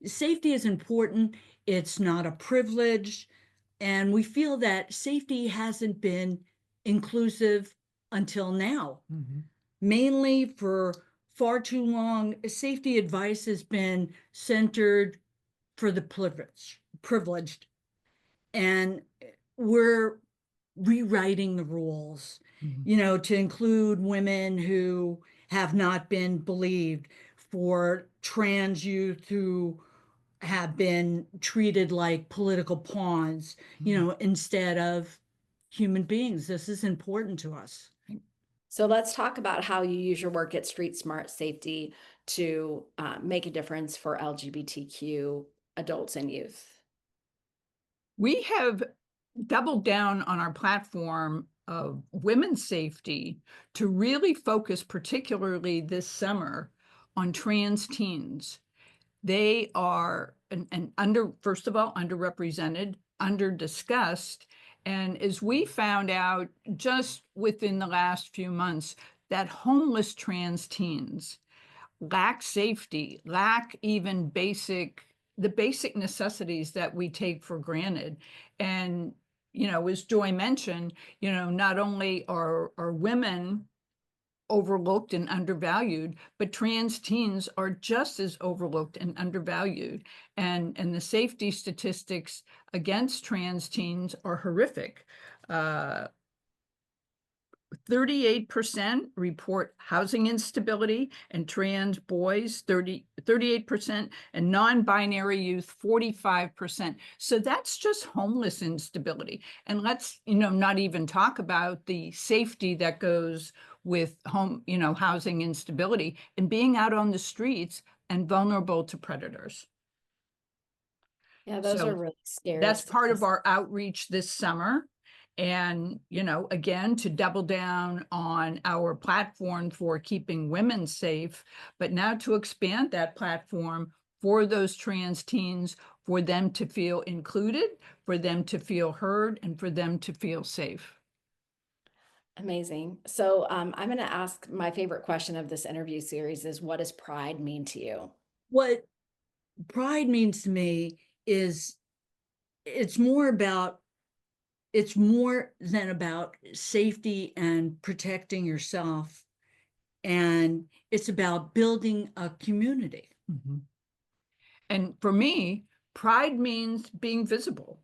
[SPEAKER 7] safety is important. It's not a privilege. And we feel that safety hasn't been inclusive until now. Mainly for far too long, safety advice has been centered for the privileged. And we're rewriting the rules, to include women who have not been believed, for trans youth who have been treated like political pawns, instead of human beings. This is important to us.
[SPEAKER 1] So let's talk about how you use your work at Street Smart Safety to make a difference for LGBTQ adults and youth.
[SPEAKER 6] We have doubled down on our platform of women's safety to really focus, particularly this summer, on trans teens. They are first of all, underrepresented, under-discussed. And as we found out just within the last few months, that homeless trans teens lack safety, lack even the basic necessities that we take for granted. And, as Joy mentioned, not only are women overlooked and undervalued, but trans teens are just as overlooked and undervalued. And the safety statistics against trans teens are horrific. 38% report housing instability, and trans boys 38%, and non-binary youth 45%. So that's just homeless instability. And let's not even talk about the safety that goes with housing instability and being out on the streets and vulnerable to predators.
[SPEAKER 1] Yeah, those are really scary.
[SPEAKER 6] That's part of our outreach this summer. And, again, to double down on our platform for keeping women safe, but now to expand that platform for those trans teens, for them to feel included, for them to feel heard, and for them to feel safe.
[SPEAKER 1] Amazing. So I'm going to ask my favorite question of this interview series is, what does pride mean to you?
[SPEAKER 7] What pride means to me is it's more than about safety and protecting yourself. And it's about building a community.
[SPEAKER 6] And for me, pride means being visible.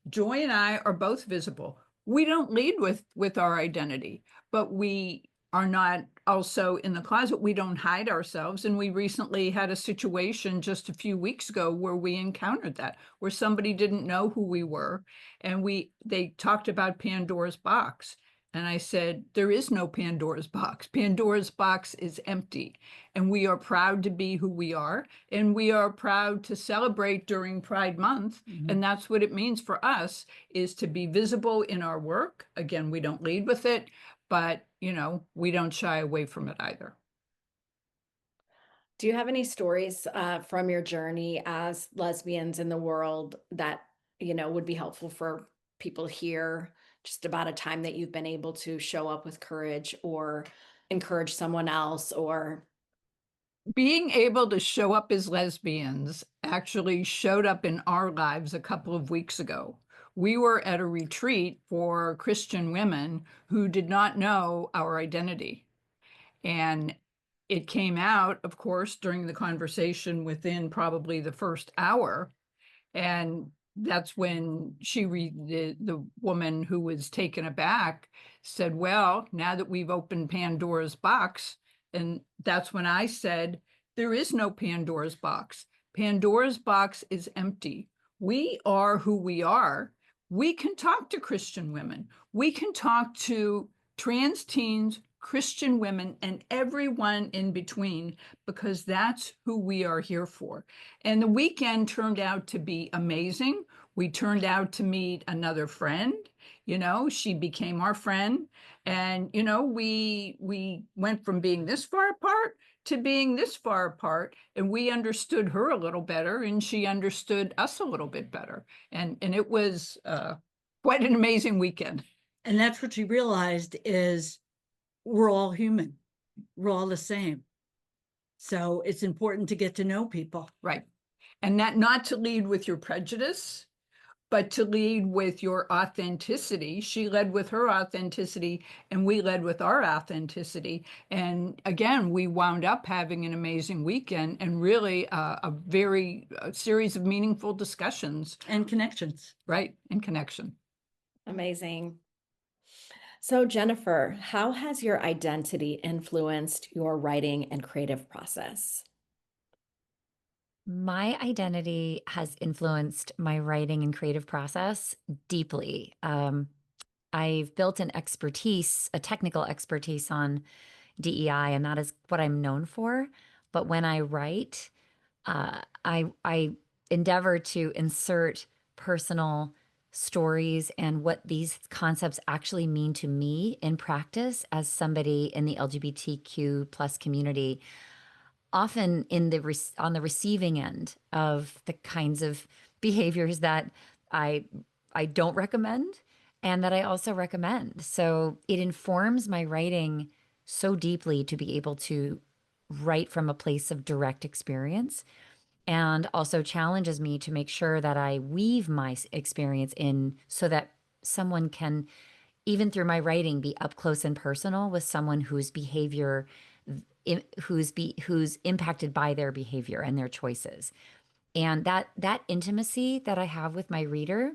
[SPEAKER 6] Joy and I are both visible. We don't lead with our identity, but we are not also in the closet. We don't hide ourselves. And we recently had a situation just a few weeks ago where we encountered that, where somebody didn't know who we were. And they talked about Pandora's box. And I said, there is no Pandora's box. Pandora's box is empty. And we are proud to be who we are. And we are proud to celebrate during Pride Month. And that's what it means for us, is to be visible in our work. Again, we don't lead with it, but, we don't shy away from it either.
[SPEAKER 1] Do you have any stories from your journey as lesbians in the world that, would be helpful for people here, just about a time that you've been able to show up with courage or encourage someone else? Or
[SPEAKER 6] being able to show up as lesbians actually showed up in our lives a couple of weeks ago, We were at a retreat for Christian women who did not know our identity. And it came out, of course, during the conversation within probably the first hour. And that's when the woman who was taken aback said, well, now that we've opened Pandora's box, and that's when I said, there is no Pandora's box. Pandora's box is empty. We are who we are. We can talk to Christian women. We can talk to trans teens, Christian women, and everyone in between, because that's who we are here for. And the weekend turned out to be amazing. We turned out to meet another friend. She became our friend. And, we went from being this far apart to being this far apart. And we understood her a little better, and she understood us a little bit better. And it was quite an amazing weekend.
[SPEAKER 7] And that's what you realized is we're all human. We're all the same. So it's important to get to know people.
[SPEAKER 6] Right. And that not to lead with your prejudice, but to lead with your authenticity. She led with her authenticity, and we led with our authenticity. And again, we wound up having an amazing weekend and really a series of meaningful discussions.
[SPEAKER 7] And connections.
[SPEAKER 6] Right. And connection.
[SPEAKER 1] Amazing. So Jennifer, how has your identity influenced your writing and creative process?
[SPEAKER 8] My identity has influenced my writing and creative process deeply. I've built a technical expertise on DEI, and that is what I'm known for. But when I write, I endeavor to insert personal stories and what these concepts actually mean to me in practice as somebody in the LGBTQ plus community, often on the receiving end of the kinds of behaviors that I don't recommend and that I also recommend. So it informs my writing so deeply to be able to write from a place of direct experience, and also challenges me to make sure that I weave my experience in so that someone can, even through my writing, be up close and personal with someone whose behavior, who's impacted by their behavior and their choices. And that intimacy that I have with my reader,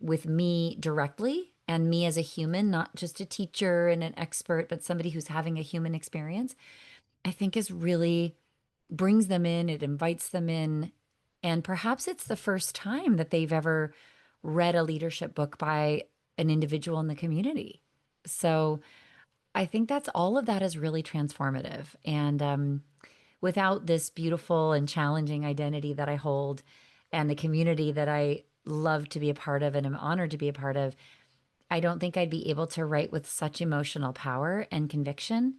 [SPEAKER 8] with me directly, and me as a human, not just a teacher and an expert, but somebody who's having a human experience, I think is really brings them in, it invites them in. And perhaps it's the first time that they've ever read a leadership book by an individual in the community. So I think all of that is really transformative. And without this beautiful and challenging identity that I hold and the community that I love to be a part of and am honored to be a part of, I don't think I'd be able to write with such emotional power and conviction,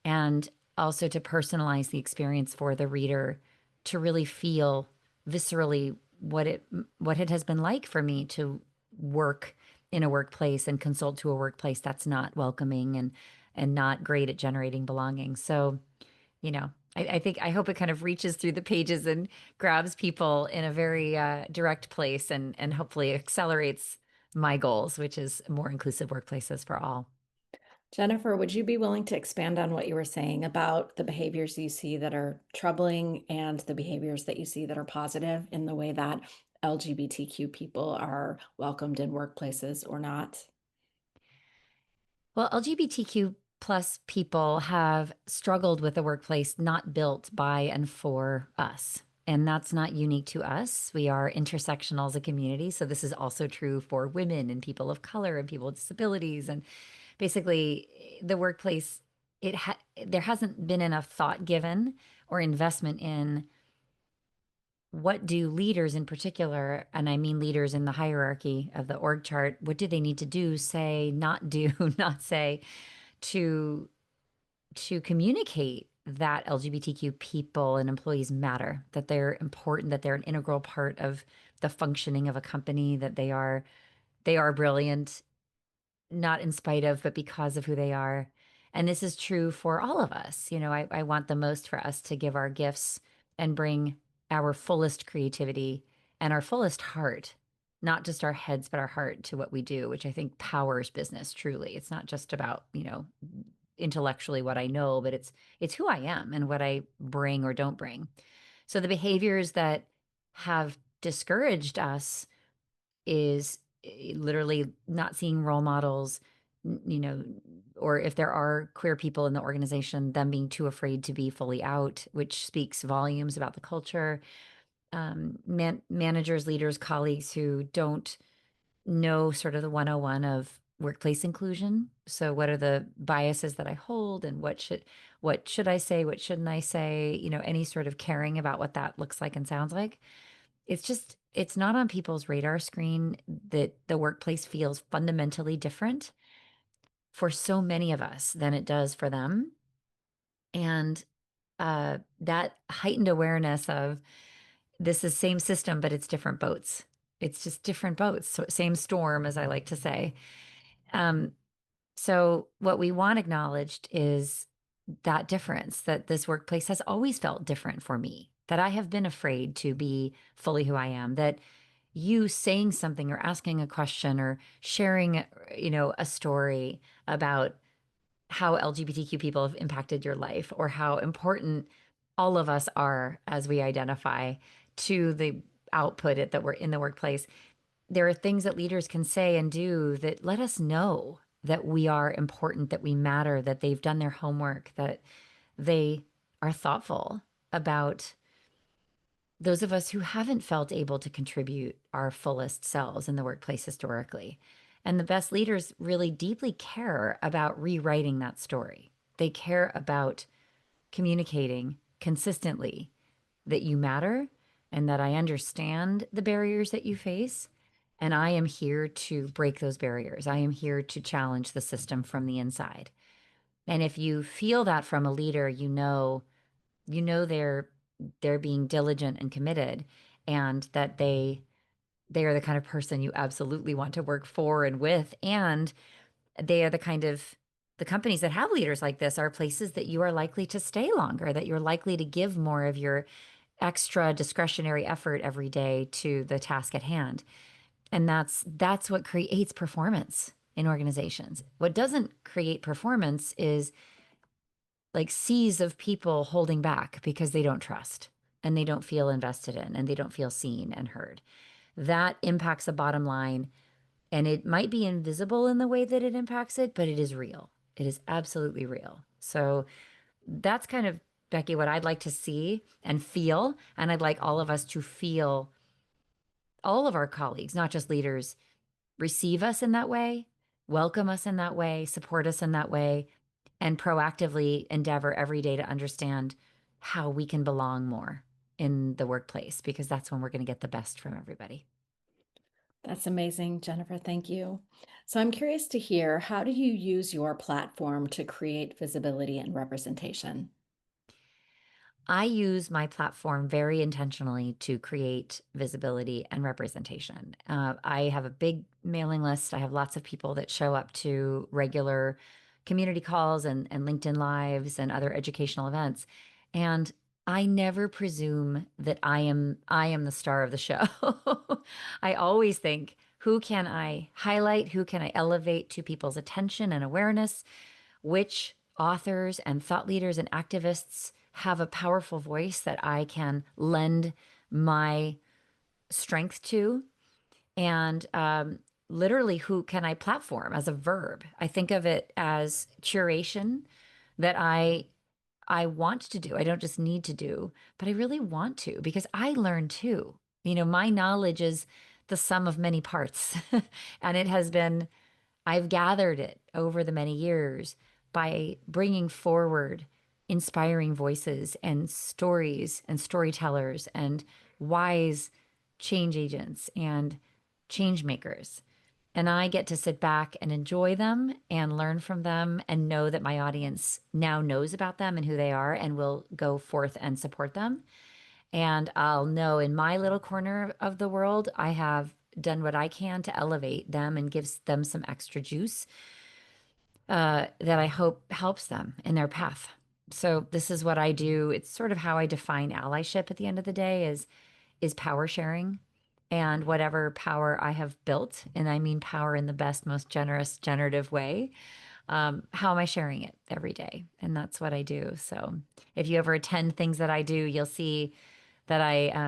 [SPEAKER 8] and also to personalize the experience for the reader to really feel viscerally what it has been like for me to work in a workplace and consult to a workplace that's not welcoming and not great at generating belonging. So, I hope it kind of reaches through the pages and grabs people in a very direct place, and hopefully accelerates my goals, which is more inclusive workplaces for all.
[SPEAKER 1] Jennifer, would you be willing to expand on what you were saying about the behaviors you see that are troubling and the behaviors that you see that are positive in the way that LGBTQ people are welcomed in workplaces or not?
[SPEAKER 8] Well, LGBTQ plus people have struggled with a workplace not built by and for us. And that's not unique to us. We are intersectional as a community. So this is also true for women and people of color and people with disabilities. And basically, the workplace, there hasn't been enough thought given or investment in what do leaders in particular, and I mean leaders in the hierarchy of the org chart, what do they need to do, say, not do, not say, to communicate that LGBTQ people and employees matter, that they're important, that they're an integral part of the functioning of a company, that they are brilliant, not in spite of, but because of who they are. And this is true for all of us. I want the most for us to give our gifts and bring our fullest creativity and our fullest heart not just our heads, but our heart to what we do, which I think powers business truly. It's not just about, intellectually what I know, but it's who I am and what I bring or don't bring. So the behaviors that have discouraged us is literally not seeing role models, or if there are queer people in the organization, them being too afraid to be fully out, which speaks volumes about the culture. Managers, leaders, colleagues who don't know sort of the 101 of workplace inclusion. So what are the biases that I hold, and what should I say, what shouldn't I say, any sort of caring about what that looks like and sounds like. It's not on people's radar screen that the workplace feels fundamentally different for so many of us than it does for them. And that heightened awareness of this is same system, but it's different boats. It's just different boats. So same storm, as I like to say. So what we want acknowledged is that difference, that this workplace has always felt different for me, that I have been afraid to be fully who I am, that you saying something or asking a question or sharing, a story about how LGBTQ people have impacted your life, or how important all of us are as we identify to the output that we're in the workplace. There are things that leaders can say and do that let us know that we are important, that we matter, that they've done their homework, that they are thoughtful about those of us who haven't felt able to contribute our fullest selves in the workplace historically. And the best leaders really deeply care about rewriting that story. They care about communicating consistently that you matter and that I understand the barriers that you face. And I am here to break those barriers. I am here to challenge the system from the inside. And if you feel that from a leader, they're being diligent and committed, and that they are the kind of person you absolutely want to work for and with. And they are the companies that have leaders like this are places that you are likely to stay longer, that you're likely to give more of your extra discretionary effort every day to the task at hand. And that's what creates performance in organizations. What doesn't create performance is like seas of people holding back because they don't trust and they don't feel invested in and they don't feel seen and heard. That impacts the bottom line. And it might be invisible in the way that it impacts it, but it is real. It is absolutely real. So that's kind of, Becky, what I'd like to see and feel. And I'd like all of us to feel, all of our colleagues, not just leaders, receive us in that way, welcome us in that way, support us in that way, and proactively endeavor every day to understand how we can belong more in the workplace, because that's when we're going to get the best from everybody.
[SPEAKER 1] That's amazing, Jennifer. Thank you. So I'm curious to hear, how do you use your platform to create visibility and representation?
[SPEAKER 8] I use my platform very intentionally to create visibility and representation. I have a big mailing list. I have lots of people that show up to regular community calls and LinkedIn Lives and other educational events. And I never presume that I am the star of the show. I always think, who can I highlight? Who can I elevate to people's attention and awareness? Which authors and thought leaders and activists have a powerful voice that I can lend my strength to? And literally, who can I platform as a verb? I think of it as curation that I want to do. I don't just need to do, but I really want to, because I learn too. My knowledge is the sum of many parts. And I've gathered it over the many years by bringing forward inspiring voices and stories and storytellers and wise change agents and change makers. And I get to sit back and enjoy them and learn from them and know that my audience now knows about them and who they are and will go forth and support them. And I'll know in my little corner of the world, I have done what I can to elevate them and gives them some extra juice that I hope helps them in their path. So this is what I do. It's sort of how I define allyship at the end of the day is power sharing. and whatever power I have built, and I mean power in the best, most generous, generative way, how am I sharing it every day? And that's what I do. So if you ever attend things that I do, you'll see that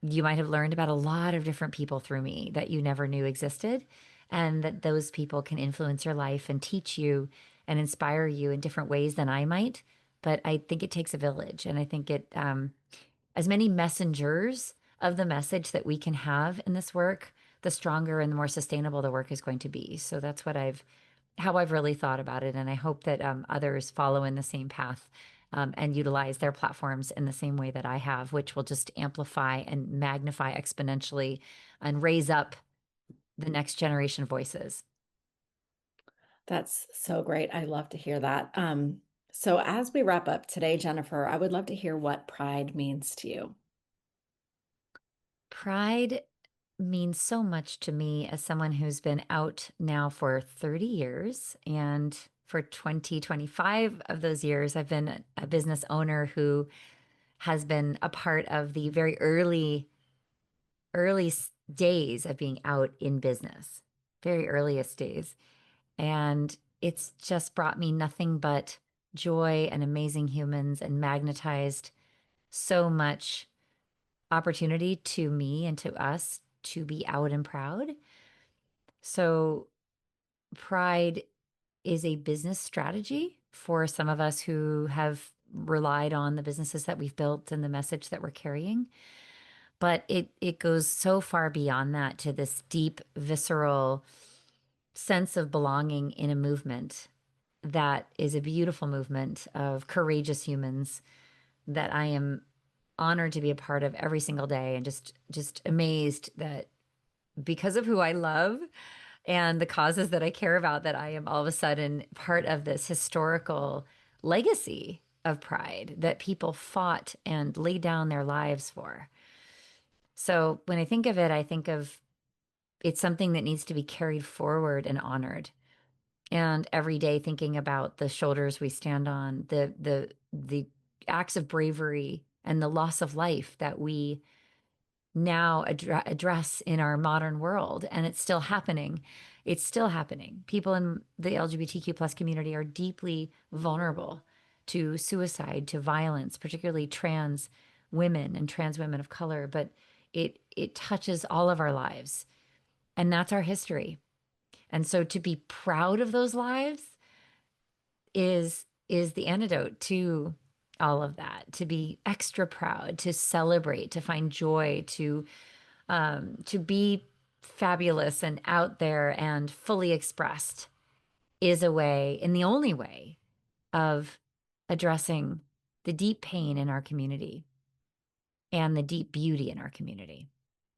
[SPEAKER 8] you might have learned about a lot of different people through me that you never knew existed, and that those people can influence your life and teach you and inspire you in different ways than I might. But I think it takes a village, and I think as many messengers of the message that we can have in this work, the stronger and the more sustainable the work is going to be. So that's how I've really thought about it. And I hope that others follow in the same path, and utilize their platforms in the same way that I have, which will just amplify and magnify exponentially and raise up the next generation voices.
[SPEAKER 1] That's so great. I love to hear that. So as we wrap up today, Jennifer, I would love to hear what pride means to you.
[SPEAKER 8] Pride means so much to me as someone who's been out now for 30 years. And for 25 of those years, I've been a business owner who has been a part of the very early days of being out in business, very earliest days. And it's just brought me nothing but joy and amazing humans, and magnetized so much opportunity to me and to us to be out and proud. So pride is a business strategy for some of us who have relied on the businesses that we've built and the message that we're carrying. But it goes so far beyond that to this deep, visceral sense of belonging in a movement that is a beautiful movement of courageous humans that I am honored to be a part of every single day, and just amazed that because of who I love and the causes that I care about, that I am all of a sudden part of this historical legacy of pride that people fought and laid down their lives for. So when I think of it, I think of it's something that needs to be carried forward and honored. And every day thinking about the shoulders we stand on, the acts of bravery and the loss of life that we now address in our modern world. And it's still happening. It's still happening. People in the LGBTQ plus community are deeply vulnerable to suicide, to violence, particularly trans women and trans women of color. But it touches all of our lives. And that's our history. And so to be proud of those lives is the antidote to all of that. To be extra proud, to celebrate, to find joy, to be fabulous and out there and fully expressed is a way, and the only way, of addressing the deep pain in our community and the deep beauty in our community.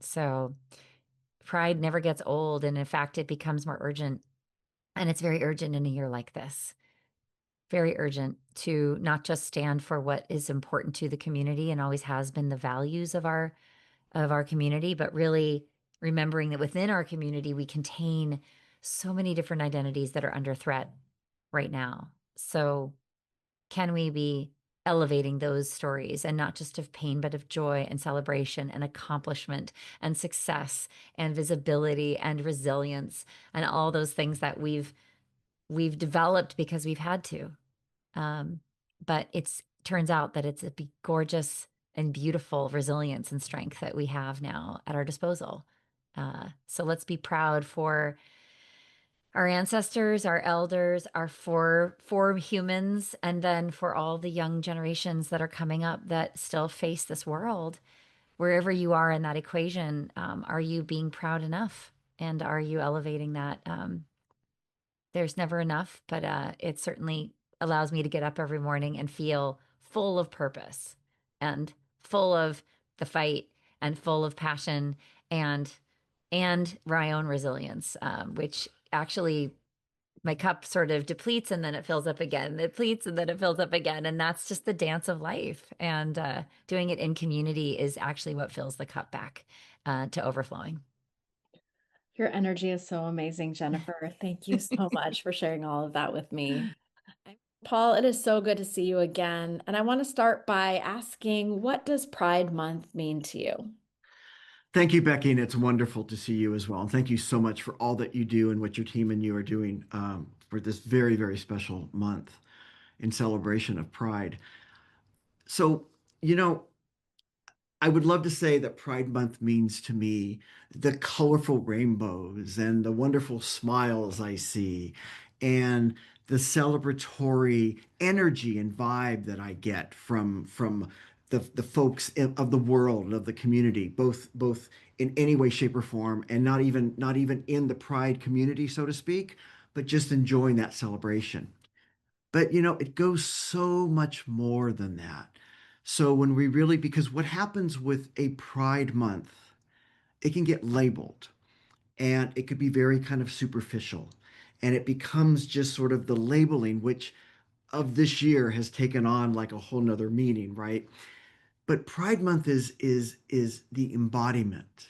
[SPEAKER 8] So pride never gets old, and in fact, it becomes more urgent. And it's very urgent in a year like this. Very urgent to not just stand for what is important to the community and always has been the values of our community, but really remembering that within our community we contain so many different identities that are under threat right now. So can we be elevating those stories, and not just of pain, but of joy and celebration and accomplishment and success and visibility and resilience and all those things that we've developed because we've had to. But it's turns out that it's a gorgeous and beautiful resilience and strength that we have now at our disposal. So let's be proud for our ancestors, our elders, our four humans, and then for all the young generations that are coming up that still face this world. Wherever you are in that equation, are you being proud enough? And are you elevating that? There's never enough, but it certainly allows me to get up every morning and feel full of purpose and full of the fight and full of passion and my own resilience, which actually my cup sort of depletes and then it fills up again. It depletes and then it fills up again. And that's just the dance of life. And doing it in community is actually what fills the cup back to overflowing.
[SPEAKER 1] Your energy is so amazing, Jennifer. Thank you so much for sharing all of that with me. Paul, it is so good to see you again. And I want to start by asking, what does Pride Month mean to you?
[SPEAKER 9] Thank you, Becky, and it's wonderful to see you as well. And thank you so much for all that you do and what your team and you are doing for this very, very special month in celebration of Pride. So, you know, I would love to say that Pride Month means to me the colorful rainbows and the wonderful smiles I see and the celebratory energy and vibe that I get from the folks of the world, of the community, both in any way, shape, or form, and not even in the Pride community, so to speak, but just enjoying that celebration. But it goes so much more than that. So when we really, because what happens with a Pride Month, it can get labeled and it could be very kind of superficial. And it becomes just sort of the labeling, which of this year has taken on like a whole nother meaning, right? But Pride Month is the embodiment.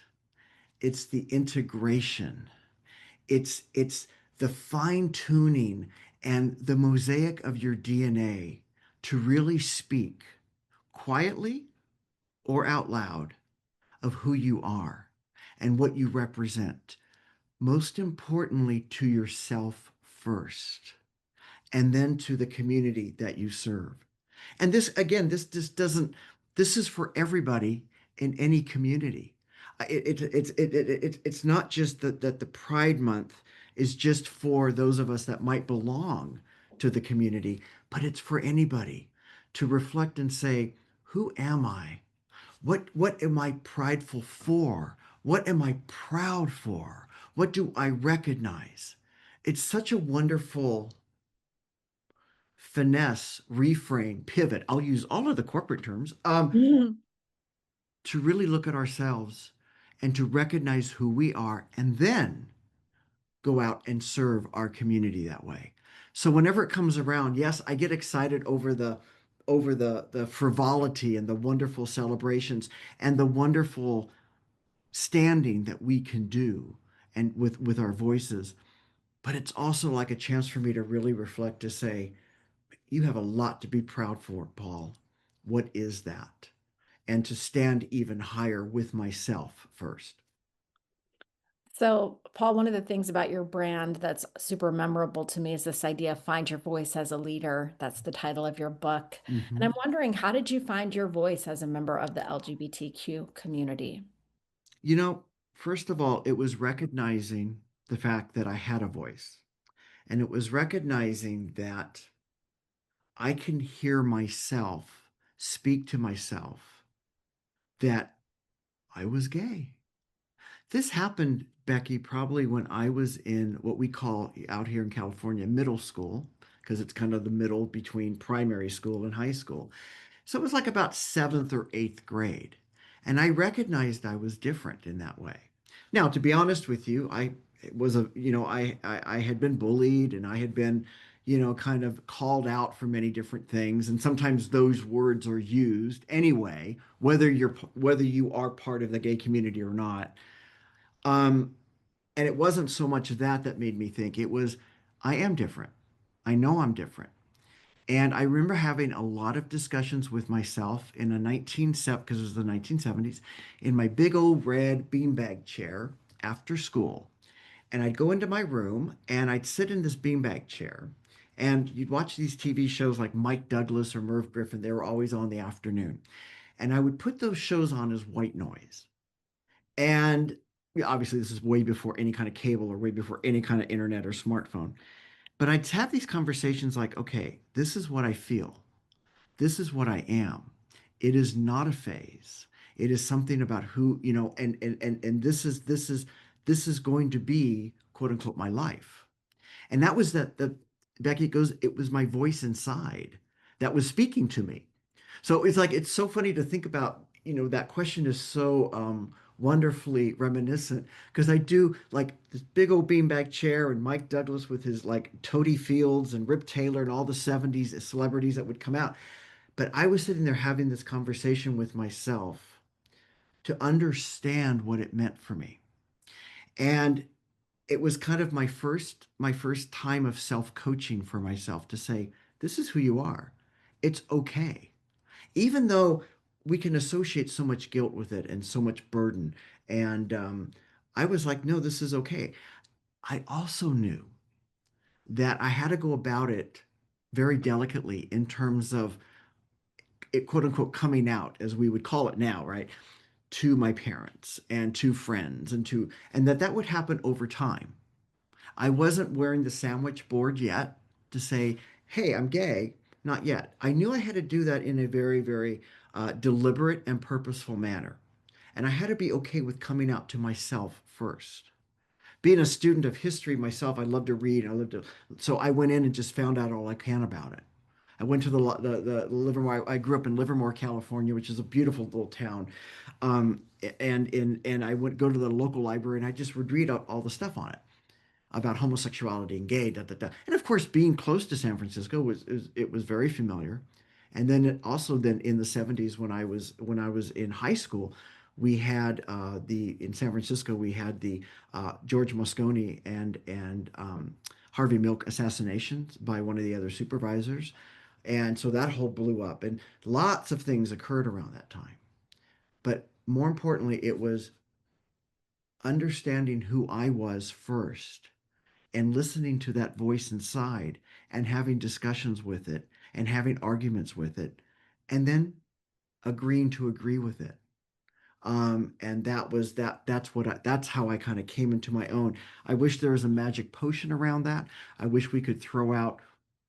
[SPEAKER 9] It's the integration. It's the fine tuning and the mosaic of your DNA to really speak quietly or out loud of who you are and what you represent. Most importantly, to yourself first, and then to the community that you serve. And this, again, this doesn't, this is for everybody in any community. It's not just that the Pride Month is just for those of us that might belong to the community, but it's for anybody to reflect and say, who am I? What am I prideful for? What am I proud for? What do I recognize? It's such a wonderful finesse, reframe, pivot. I'll use all of the corporate terms to really look at ourselves and to recognize who we are and then go out and serve our community that way. So whenever it comes around, yes, I get excited over the frivolity and the wonderful celebrations and the wonderful standing that we can do and with our voices. But it's also like a chance for me to really reflect to say, you have a lot to be proud for, Paul. What is that? And to stand even higher with myself first.
[SPEAKER 1] So, Paul, one of the things about your brand that's super memorable to me is this idea of find your voice as a leader. That's the title of your book. And I'm
[SPEAKER 9] Mhm.
[SPEAKER 1] wondering, how did you find your voice as a member of the LGBTQ community?
[SPEAKER 9] You know, First of all, it was recognizing the fact that I had a voice. And it was recognizing that I can hear myself speak to myself that I was gay. This happened, Becky, probably when I was in what we call out here in California middle school, because it's kind of the middle between primary school and high school. So it was like about seventh or eighth grade. And I recognized I was different in that way. Now, to be honest with you, I was I had been bullied and I had been, kind of called out for many different things. And sometimes those words are used anyway, whether you are part of the gay community or not. Um, and it wasn't so much that made me think, it was, I am different. I know I'm different. And I remember having a lot of discussions with myself in a because it was the 1970s, in my big old red beanbag chair after school. And I'd go into my room and I'd sit in this beanbag chair. And you'd watch these TV shows like Mike Douglas or Merv Griffin. They were always on in the afternoon. And I would put those shows on as white noise. And obviously, this is way before any kind of cable or way before any kind of internet or smartphone. But I'd have these conversations like, okay, this is what I feel. This is what I am. It is not a phase. It is something about who, and this is going to be quote unquote my life. And that was the Becky goes, it was my voice inside that was speaking to me. So it's like it's so funny to think about, that question is so wonderfully reminiscent because I do like this big old beanbag chair and Mike Douglas with his like Toady Fields and Rip Taylor and all the 70s celebrities that would come out. But I was sitting there having this conversation with myself to understand what it meant for me. And it was kind of my first time of self-coaching for myself to say, this is who you are. It's okay. Even though we can associate so much guilt with it and so much burden And I was like, no, this is okay. I also knew that I had to go about it very delicately in terms of it, quote unquote, coming out, as we would call it now, right? To my parents and to friends and that would happen over time. I wasn't wearing the sandwich board yet to say, hey, I'm gay. Not yet. I knew I had to do that in a very, very deliberate and purposeful manner. And I had to be okay with coming out to myself first. Being a student of history myself, I love to read. So I went in and just found out all I can about it. I went to the Livermore. I grew up in Livermore, California, which is a beautiful little town. And I would go to the local library and I just would read all the stuff on it about homosexuality and gay, da, da, da. And of course, being close to San Francisco it was very familiar. And then also then in the 70s when I was in high school, we had the in San Francisco we had the George Moscone and Harvey Milk assassinations by one of the other supervisors. And so that whole blew up and lots of things occurred around that time. But more importantly, it was understanding who I was first and listening to that voice inside and having discussions with it and having arguments with it and then agreeing to agree with it. And that's how I kind of came into my own. I wish there was a magic potion around that. I wish we could throw out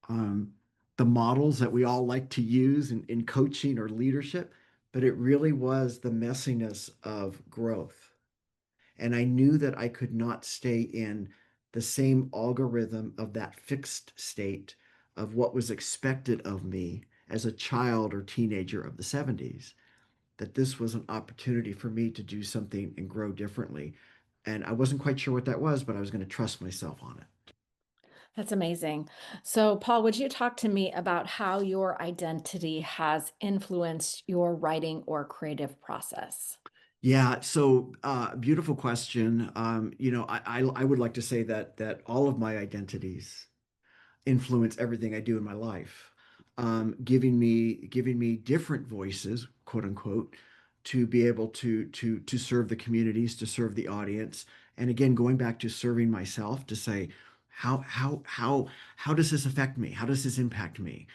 [SPEAKER 9] um, the models that we all like to use in coaching or leadership, but it really was the messiness of growth. And I knew that I could not stay in the same algorithm of that fixed state of what was expected of me as a child or teenager of the 70s, that this was an opportunity for me to do something and grow differently. And I wasn't quite sure what that was, but I was going to trust myself on it.
[SPEAKER 1] That's amazing. So, Paul, would you talk to me about how your identity has influenced your writing or creative process?
[SPEAKER 9] Yeah, so beautiful question. I would like to say that all of my identities influence everything I do in my life, giving me different voices, quote unquote, to be able to serve the communities, to serve the audience, and again going back to serving myself to say how does this affect me? How does this impact me?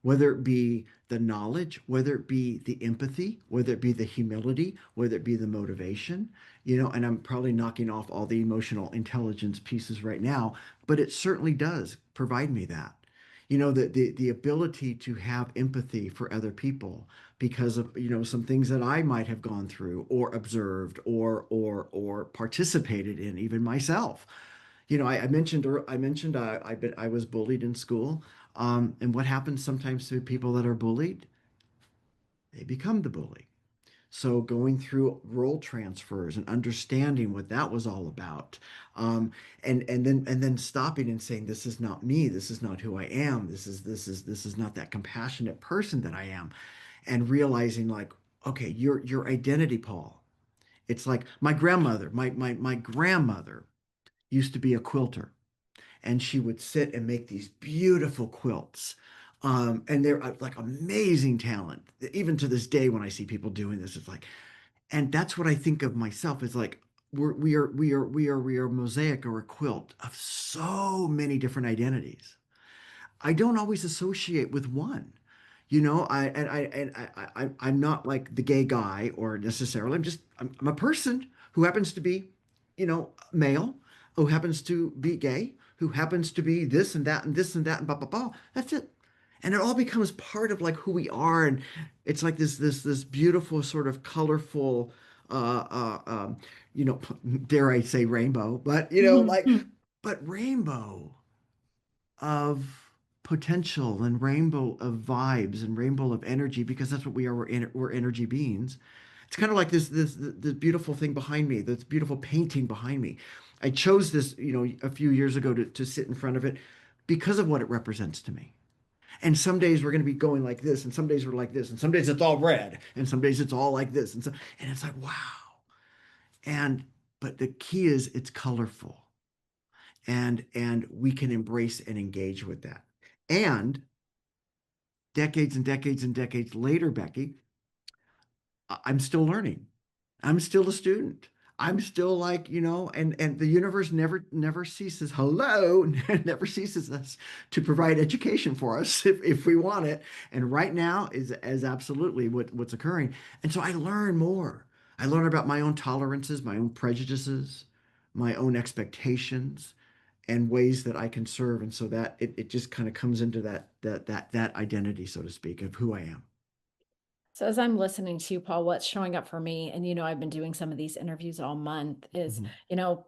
[SPEAKER 9] Whether it be the knowledge, whether it be the empathy, whether it be the humility, whether it be the motivation, and I'm probably knocking off all the emotional intelligence pieces right now, but it certainly does provide me that. The ability to have empathy for other people because of, some things that I might have gone through or observed or participated in even myself. I was bullied in school. And what happens sometimes to people that are bullied? They become the bully. So going through role transfers and understanding what that was all about, and then stopping and saying, "This is not me. This is not who I am. This is not that compassionate person that I am," and realizing like, okay, your identity, Paul. It's like my grandmother. My grandmother used to be a quilter, and she would sit and make these beautiful quilts. And they're like amazing talent. Even to this day, when I see people doing this, it's like, and that's what I think of myself is like we are a mosaic or a quilt of so many different identities. I don't always associate with one. I'm not like the gay guy or necessarily. I'm a person who happens to be, male, who happens to be gay, who happens to be this and that and this and that and blah blah blah. That's it. And it all becomes part of like who we are, and it's like this beautiful sort of colorful, uh, uh, um, dare I say rainbow, but but rainbow of potential and rainbow of vibes and rainbow of energy because that's what we are. We're energy beings. It's kind of like this beautiful thing behind me, this beautiful painting behind me. I chose this, a few years ago to sit in front of it because of what it represents to me. And some days we're going to be going like this, and some days we're like this, and some days it's all red, and some days it's all like this, and it's like wow. And but the key is it's colorful, and we can embrace and engage with that. And decades and decades and decades later, Becky, I'm still learning. I'm still a student. I'm still like, and the universe never ceases. Hello, never ceases us to provide education for us if we want it. And right now is absolutely what's occurring. And so I learn more. I learn about my own tolerances, my own prejudices, my own expectations, and ways that I can serve. And so that it just kind of comes into that identity, so to speak, of who I am.
[SPEAKER 1] So as I'm listening to you, Paul, what's showing up for me, and I've been doing some of these interviews all month, is,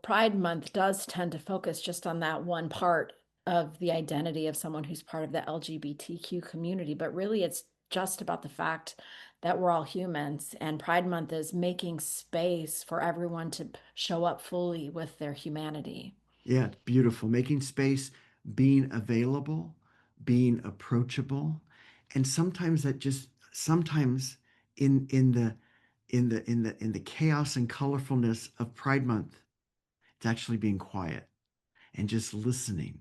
[SPEAKER 1] Pride Month does tend to focus just on that one part of the identity of someone who's part of the LGBTQ community. But really, it's just about the fact that we're all humans, and Pride Month is making space for everyone to show up fully with their humanity.
[SPEAKER 9] Yeah, it's beautiful. Making space, being available, being approachable. And sometimes in the chaos and colorfulness of Pride Month, it's actually being quiet and just listening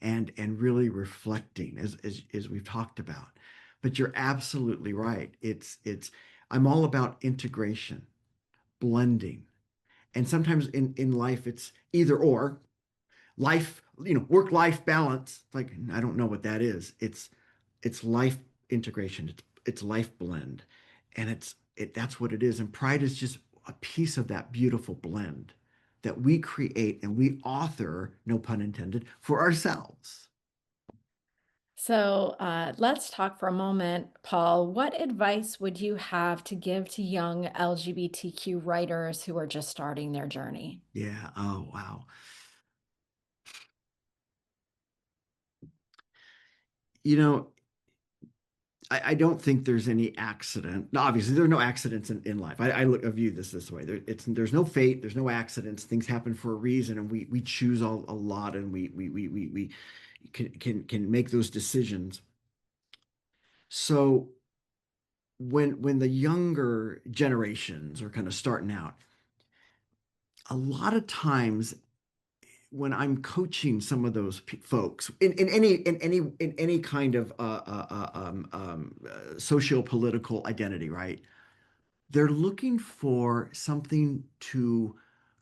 [SPEAKER 9] and really reflecting as we've talked about. But you're absolutely right. I'm all about integration, blending. And sometimes in life it's either or. Life, work-life balance. Like, I don't know what that is. It's life integration. It's life blend. And that's what it is. And pride is just a piece of that beautiful blend that we create and we author, no pun intended, for ourselves.
[SPEAKER 1] So let's talk for a moment, Paul. What advice would you have to give to young LGBTQ writers who are just starting their journey?
[SPEAKER 9] Yeah. Oh, wow. You know, I don't think there's any accident. Now, obviously, there are no accidents in life. I view this way. There's no fate. There's no accidents. Things happen for a reason, and we choose a lot, and we can make those decisions. So when the younger generations are kind of starting out, a lot of times when I'm coaching some of those folks in any kind of socio-political identity, right? They're looking for something to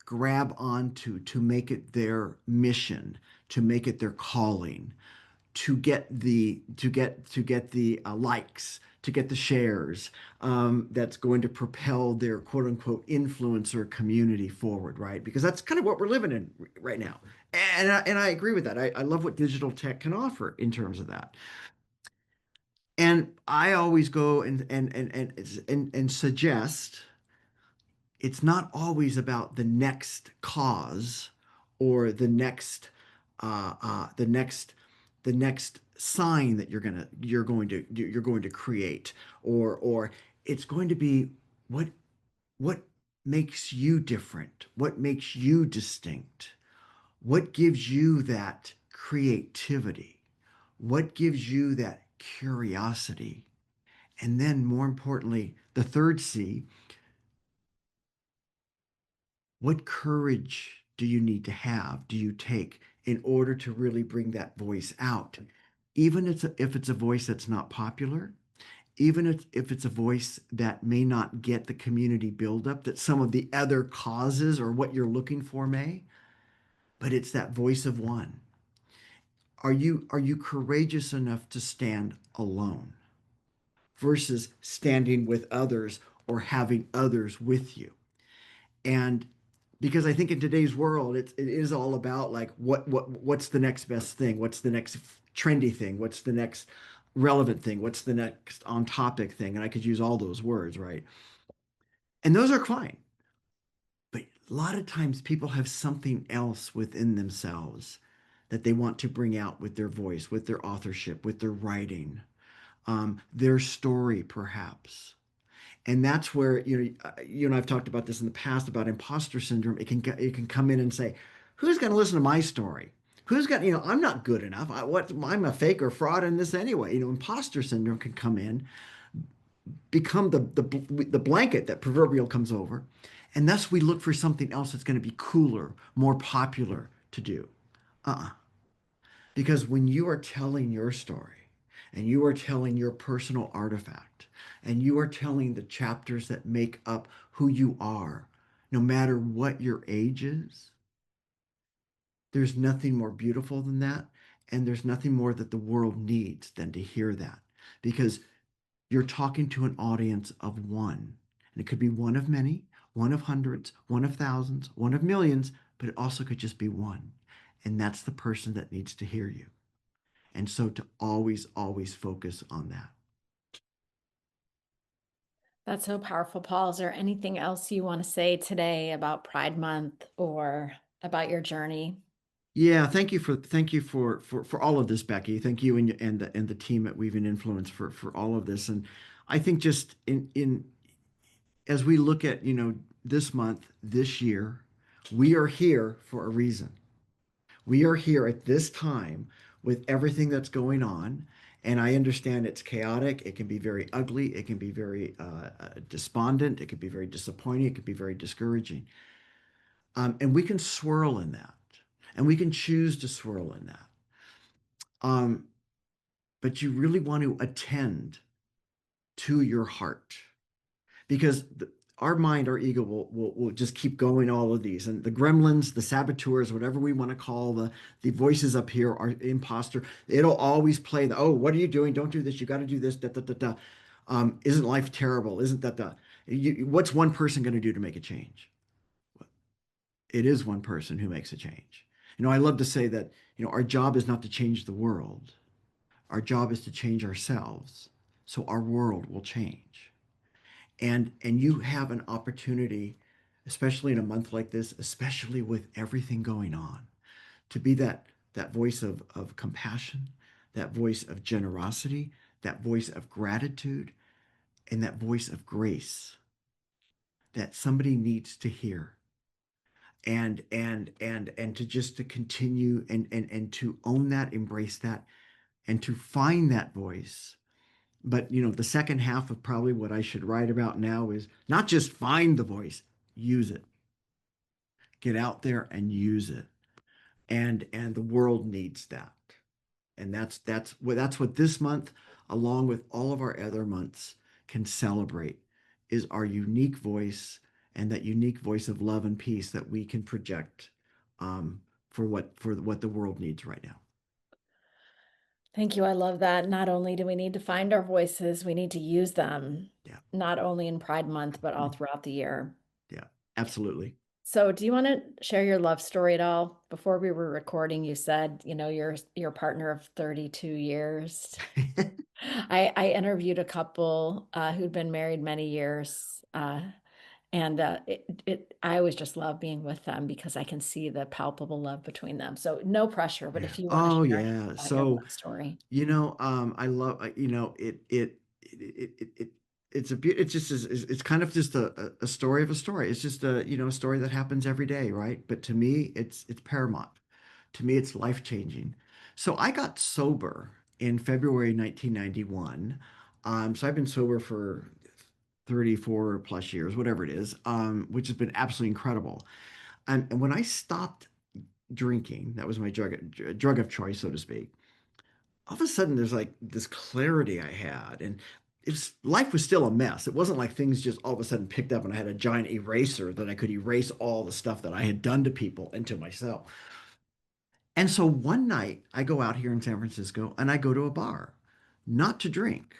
[SPEAKER 9] grab onto, to make it their mission, to make it their calling, to get the likes, to get the shares, that's going to propel their quote unquote influencer community forward, right? Because that's kind of what we're living in right now. And I agree with that. I love what digital tech can offer in terms of that. And I always go and suggest it's not always about the next cause or the next sign that you're going to create, or it's going to be what makes you different, what makes you distinct, what gives you that creativity, what gives you that curiosity, and then more importantly, the third C, what courage do you need to have, do you take in order to really bring that voice out? Even if it's a voice that's not popular, even if it's a voice that may not get the community buildup that some of the other causes or what you're looking for may, but it's that voice of one. Are you courageous enough to stand alone versus standing with others or having others with you? And because I think in today's world, it is all about like what's the next best thing? What's the next trendy thing? What's the next relevant thing? What's the next on topic thing? And I could use all those words, right? And those are fine. But a lot of times people have something else within themselves that they want to bring out with their voice, with their authorship, with their writing, their story, perhaps. And that's where you and I've talked about this in the past about imposter syndrome. It can come in and say, who's going to listen to my story? Who's got I'm not good enough. I'm a fake or fraud in this anyway. Imposter syndrome can come in, become the blanket that proverbial comes over, and thus we look for something else that's going to be cooler, more popular to do. Because when you are telling your story and you are telling your personal artifact, and you are telling the chapters that make up who you are, no matter what your age is. There's nothing more beautiful than that. And there's nothing more that the world needs than to hear that, because you're talking to an audience of one. And it could be one of many, one of hundreds, one of thousands, one of millions, but it also could just be one. And that's the person that needs to hear you. And so to always, always focus on that.
[SPEAKER 1] That's so powerful, Paul. Is there anything else you want to say today about Pride Month or about your journey?
[SPEAKER 9] Yeah, thank you for all of this, Becky. Thank you and the team at Weave and Influence for all of this. And I think just in as we look at, this month, this year, we are here for a reason. We are here at this time with everything that's going on. And I understand it's chaotic. It can be very ugly. It can be very despondent. It can be very disappointing. It can be very discouraging. And we can swirl in that. And we can choose to swirl in that. Um, but you really want to attend to your heart, because our mind, our ego will just keep going all of these. And the gremlins, the saboteurs, whatever we want to call the voices up here, are imposter. It'll always play the, oh, what are you doing? Don't do this. You got to do this. Da, da, da, da. Isn't life terrible? Isn't that what's one person going to do to make a change? It is one person who makes a change. I love to say that, our job is not to change the world. Our job is to change ourselves so our world will change. And you have an opportunity, especially in a month like this, especially with everything going on, to be that voice of compassion, that voice of generosity, that voice of gratitude, and that voice of grace that somebody needs to hear. And to just to continue and to own that, embrace that, and to find that voice. But the second half of probably what I should write about now is not just find the voice, use it. Get out there and use it. And the world needs that. And that's what this month, along with all of our other months, can celebrate, is our unique voice, and that unique voice of love and peace that we can project for what the world needs right now.
[SPEAKER 1] Thank you. I love that. Not only do we need to find our voices, we need to use them,
[SPEAKER 9] Yeah.
[SPEAKER 1] not only in Pride Month, but all
[SPEAKER 9] Mhm.
[SPEAKER 1] throughout the year.
[SPEAKER 9] Yeah, absolutely.
[SPEAKER 1] So do you want to share your love story at all? Before we were recording, you said, your partner of 32 years. I interviewed a couple who'd been married many years. And I always just love being with them because I can see the palpable love between them. So no pressure, but
[SPEAKER 9] Yeah.
[SPEAKER 1] if you want to
[SPEAKER 9] Oh,
[SPEAKER 1] share
[SPEAKER 9] yeah.
[SPEAKER 1] about your
[SPEAKER 9] So,
[SPEAKER 1] love story.
[SPEAKER 9] I love, it's just, it's kind of just a story of a story. It's just a story that happens every day, right? But to me, it's paramount. To me, it's life-changing. So I got sober in February 1991. So I've been sober for 34 plus years, whatever it is, which has been absolutely incredible. And when I stopped drinking, that was my drug of choice, so to speak. All of a sudden, there's like this clarity I had, and life was still a mess. It wasn't like things just all of a sudden picked up, and I had a giant eraser that I could erase all the stuff that I had done to people and to myself. And so one night, I go out here in San Francisco, and I go to a bar, not to drink,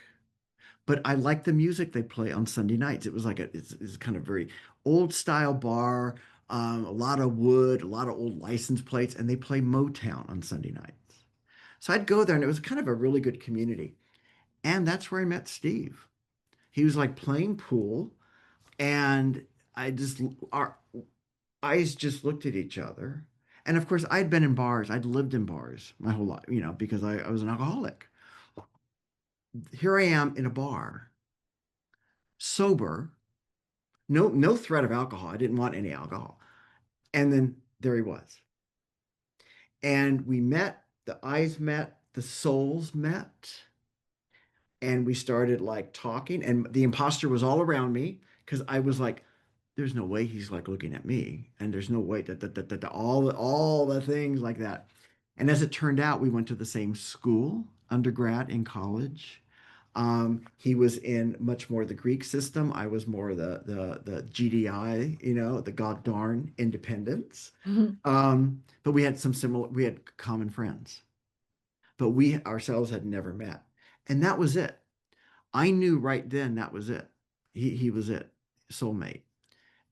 [SPEAKER 9] but I like the music they play on Sunday nights. It was like it's kind of very old style bar, a lot of wood, a lot of old license plates, and they play Motown on Sunday nights. So I'd go there, and it was kind of a really good community. And that's where I met Steve. He was like playing pool, and our eyes just looked at each other. And of course, I'd been in bars. I'd lived in bars my whole life, because I was an alcoholic. Here I am in a bar, sober, no threat of alcohol. I didn't want any alcohol. And then there he was. And we met, the eyes met, the souls met, and we started like talking. And the imposter was all around me because I was like, there's no way he's like looking at me. And there's no way that all the things like that. And as it turned out, we went to the same school, undergrad and college. He was in much more the Greek system. I was more the GDI, the God darn independence. But we had we had common friends, but we ourselves had never met. And that was it. I knew right then that was it. He was it, soulmate.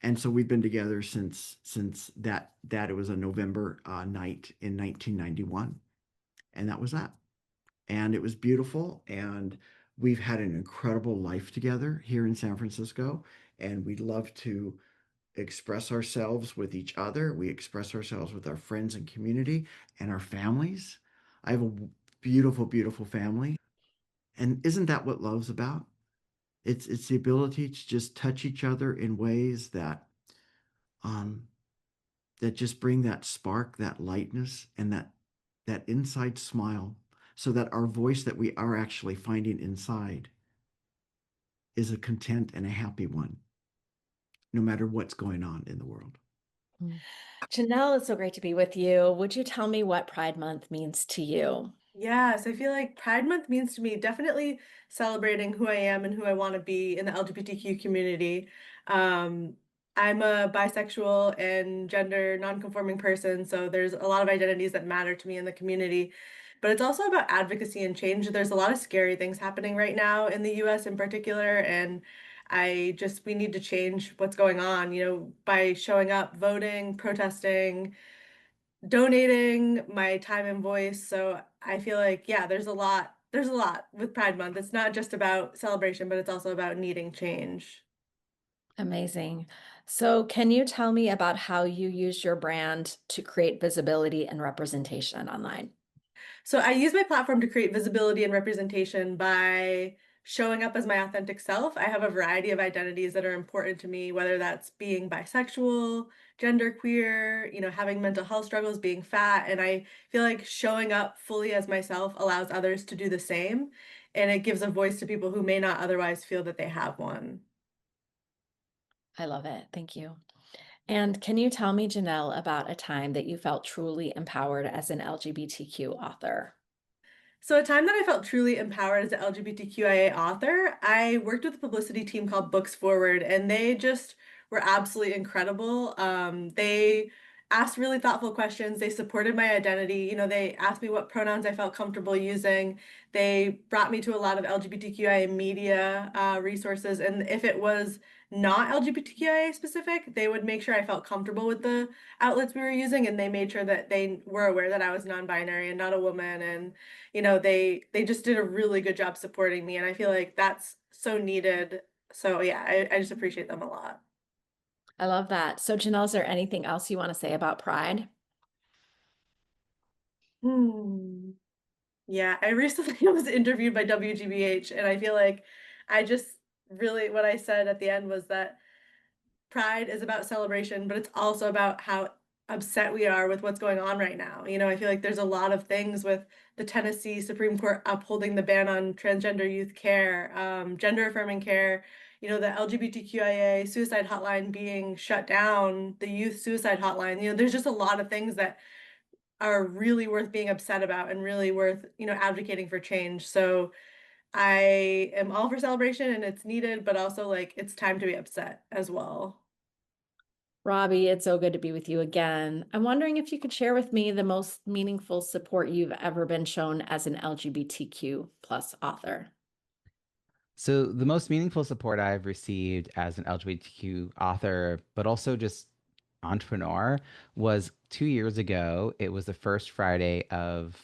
[SPEAKER 9] And so we've been together since that it was a November night in 1991, and that was that. And it was beautiful, and we've had an incredible life together here in San Francisco, and we love to express ourselves with each other. We express ourselves with our friends and community and our families. I have a beautiful, beautiful family, and isn't that what love's about? It's the ability to just touch each other in ways um, that just bring that spark, that lightness, and that inside smile, so that our voice that we are actually finding inside is a content and a happy one, no matter what's going on in the world.
[SPEAKER 1] Ginelle, it's so great to be with you. Would you tell me what Pride Month means to you?
[SPEAKER 10] Yes, I feel like Pride Month means to me definitely celebrating who I am and who I want to be in the LGBTQ community. Um, I'm a bisexual and gender nonconforming person, so there's a lot of identities that matter to me in the community. But it's also about advocacy and change. There's a lot of scary things happening right now in the US in particular, and we need to change what's going on, by showing up, voting, protesting, donating my time and voice. So I feel like, yeah, there's a lot with Pride Month. It's not just about celebration, but it's also about needing change.
[SPEAKER 1] Amazing. So, can you tell me about how you use your brand to create visibility and representation online?
[SPEAKER 10] So I use my platform to create visibility and representation by showing up as my authentic self. I have a variety of identities that are important to me, whether that's being bisexual, genderqueer, having mental health struggles, being fat. And I feel like showing up fully as myself allows others to do the same. And it gives a voice to people who may not otherwise feel that they have one.
[SPEAKER 1] I love it. Thank you. And can you tell me, Ginelle, about a time that you felt truly empowered as an LGBTQ author?
[SPEAKER 10] So, a time that I felt truly empowered as an LGBTQIA author, I worked with a publicity team called Books Forward, and they just were absolutely incredible. They asked really thoughtful questions. They supported my identity. They asked me what pronouns I felt comfortable using. They brought me to a lot of LGBTQIA media resources. And if it was not LGBTQIA specific, they would make sure I felt comfortable with the outlets we were using. And they made sure that they were aware that I was non-binary and not a woman. And they just did a really good job supporting me, and I feel like that's so needed. So yeah, I just appreciate them a lot.
[SPEAKER 1] I love that. So, Janelle, is there anything else you want to say about Pride?
[SPEAKER 10] Hmm. Yeah, I recently was interviewed by WGBH, and I feel like I just really what I said at the end was that Pride is about celebration, but it's also about how upset we are with what's going on right now. I feel like there's a lot of things with the Tennessee Supreme Court upholding the ban on transgender youth care, gender affirming care, the LGBTQIA suicide hotline being shut down, the youth suicide hotline. There's just a lot of things that are really worth being upset about and really worth, advocating for change. So I am all for celebration and it's needed, but also like it's time to be upset as well.
[SPEAKER 1] Robbie, it's so good to be with you again. I'm wondering if you could share with me the most meaningful support you've ever been shown as an LGBTQ plus author.
[SPEAKER 11] So the most meaningful support I've received as an LGBTQ author, but also just entrepreneur, was 2 years ago. It was the first Friday of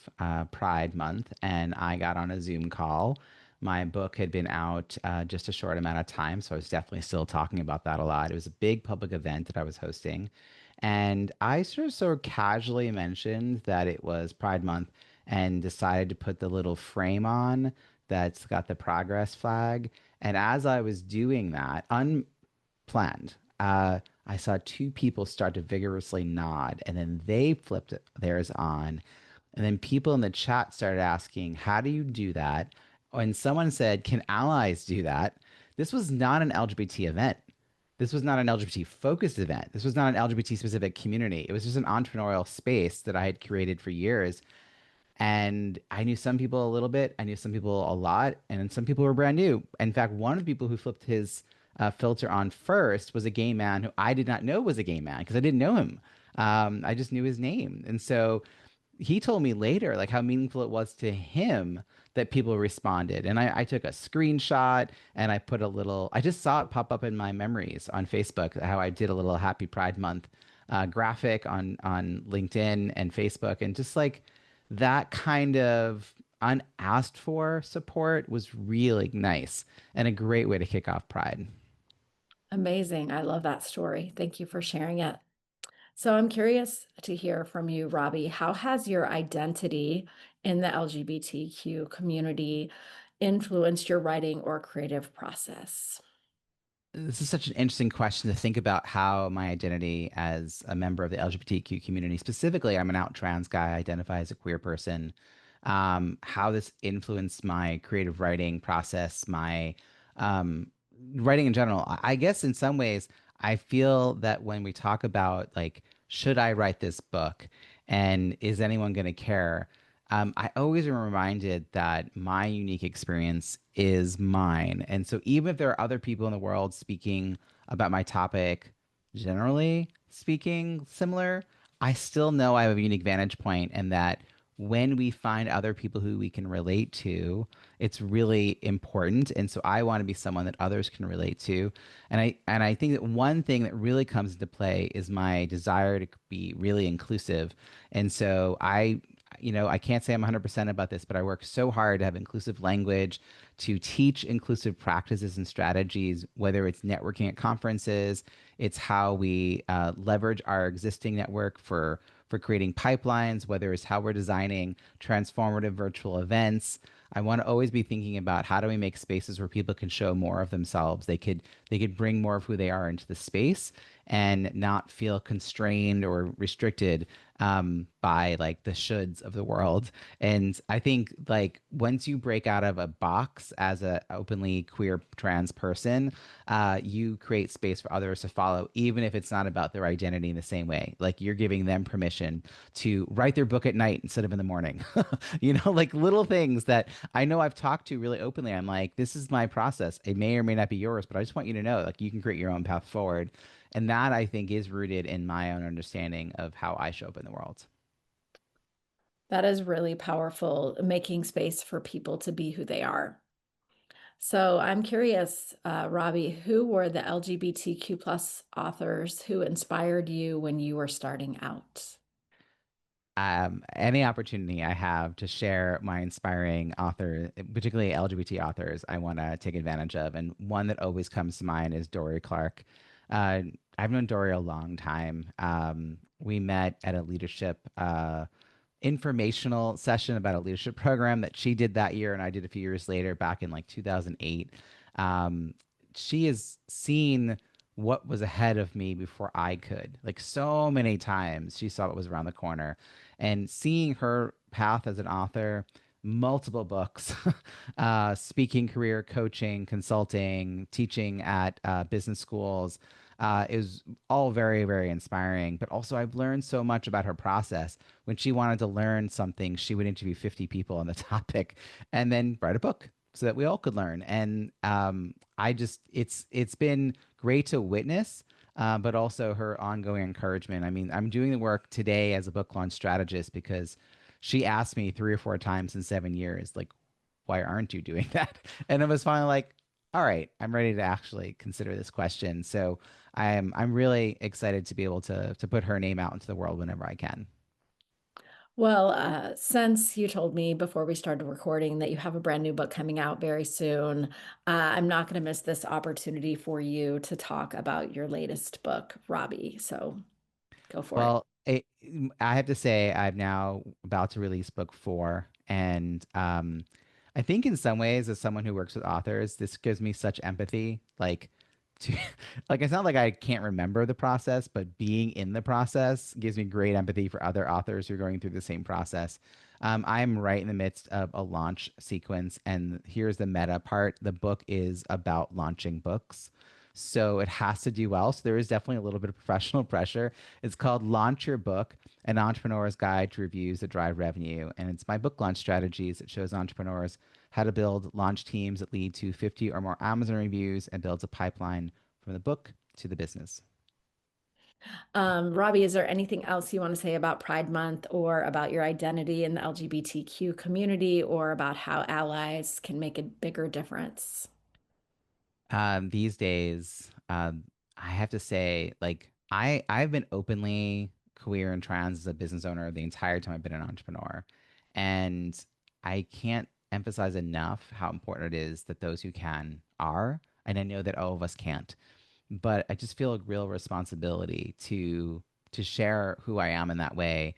[SPEAKER 11] Pride Month, and I got on a Zoom call. My book had been out just a short amount of time, so I was definitely still talking about that a lot. It was a big public event that I was hosting, and I sort of casually mentioned that it was Pride Month and decided to put the little frame on that's got the progress flag. And as I was doing that, unplanned, I saw two people start to vigorously nod, and then they flipped theirs on. And then people in the chat started asking, how do you do that? When someone said, can allies do that? This was not an LGBT event. This was not an LGBT focused event. This was not an LGBT specific community. It was just an entrepreneurial space that I had created for years. And I knew some people a little bit, I knew some people a lot, and then some people were brand new. In fact, one of the people who flipped his filter on first was a gay man who I did not know was a gay man because I didn't know him. I just knew his name. And so he told me later, like how meaningful it was to him that people responded. And I took a screenshot and I put a little, I just saw it pop up in my memories on Facebook, how I did a little Happy Pride Month graphic on LinkedIn and Facebook. And just like that kind of unasked for support was really nice and a great way to kick off Pride.
[SPEAKER 1] Amazing. I love that story. Thank you for sharing it. So I'm curious to hear from you, Robbie. How has your identity in the LGBTQ community influenced your writing or creative process?
[SPEAKER 11] This is such an interesting question to think about how my identity as a member of the LGBTQ community, specifically, I'm an out trans guy, I identify as a queer person, how this influenced my creative writing process, my um, writing in general. I guess in some ways, I feel that when we talk about like, should I write this book and is anyone going to care? I always am reminded that my unique experience is mine. And so even if there are other people in the world speaking about my topic, generally speaking similar, I still know I have a unique vantage point and that when we find other people who we can relate to, it's really important. And so I want to be someone that others can relate to. And I think that one thing that really comes into play is my desire to be really inclusive. And so I can't say I'm 100% about this, but I work so hard to have inclusive language, to teach inclusive practices and strategies, whether it's networking at conferences, it's how we leverage our existing network for creating pipelines, whether it's how we're designing transformative virtual events. I want to always be thinking about how do we make spaces where people can show more of themselves. They could bring more of who they are into the space and not feel constrained or restricted by like the shoulds of the world. And I think like once you break out of a box as a openly queer trans person, you create space for others to follow, even if it's not about their identity in the same way. Like you're giving them permission to write their book at night instead of in the morning. Like little things that I know I've talked to really openly. I'm like, this is my process. It may or may not be yours, but I just want you to know, like you can create your own path forward. And that I think is rooted in my own understanding of how I show up in the world.
[SPEAKER 1] That is really powerful, making space for people to be who they are. So I'm curious, Robbie, who were the LGBTQ plus authors who inspired you when you were starting out?
[SPEAKER 11] Any opportunity I have to share my inspiring author, particularly LGBT authors, I want to take advantage of. And one that always comes to mind is Dory Clark. Uh, I've known Dory a long time. We met at a leadership informational session about a leadership program that she did that year and I did a few years later back in like 2008. Um, she has seen what was ahead of me before I could. Like so many times she saw what was around the corner and seeing her path as an author, multiple books, speaking career, coaching, consulting, teaching at business schools, is all very, very inspiring. But also, I've learned so much about her process. When she wanted to learn something, she would interview 50 people on the topic and then write a book so that we all could learn. And it's been great to witness. But also her ongoing encouragement. I mean, I'm doing the work today as a book launch strategist because she asked me 3 or 4 times in 7 years, like, why aren't you doing that? And I was finally like, all right, I'm ready to actually consider this question. So I'm really excited to be able to put her name out into the world whenever I can.
[SPEAKER 1] Well, since you told me before we started recording that you have a brand new book coming out very soon, I'm not going to miss this opportunity for you to talk about your latest book, Robbie. So go for it.
[SPEAKER 11] Well, I have to say, I'm now about to release book 4, and I think in some ways, as someone who works with authors, this gives me such empathy. Like, to, like it's not like I can't remember the process, but being in the process gives me great empathy for other authors who are going through the same process. I'm right in the midst of a launch sequence, and here's the meta part: the book is about launching books. So it has to do well. So there is definitely a little bit of professional pressure. It's called Launch Your Book, an entrepreneur's guide to reviews that drive revenue. And it's my book launch strategies. It shows entrepreneurs how to build launch teams that lead to 50 or more Amazon reviews and builds a pipeline from the book to the business.
[SPEAKER 1] Robbie, is there anything else you want to say about Pride Month or about your identity in the LGBTQ community or about how allies can make a bigger difference?
[SPEAKER 11] These days, I have to say, like, I've been openly queer and trans as a business owner the entire time I've been an entrepreneur, and I can't emphasize enough how important it is that those who can are, and I know that all of us can't, but I just feel a real responsibility to share who I am in that way.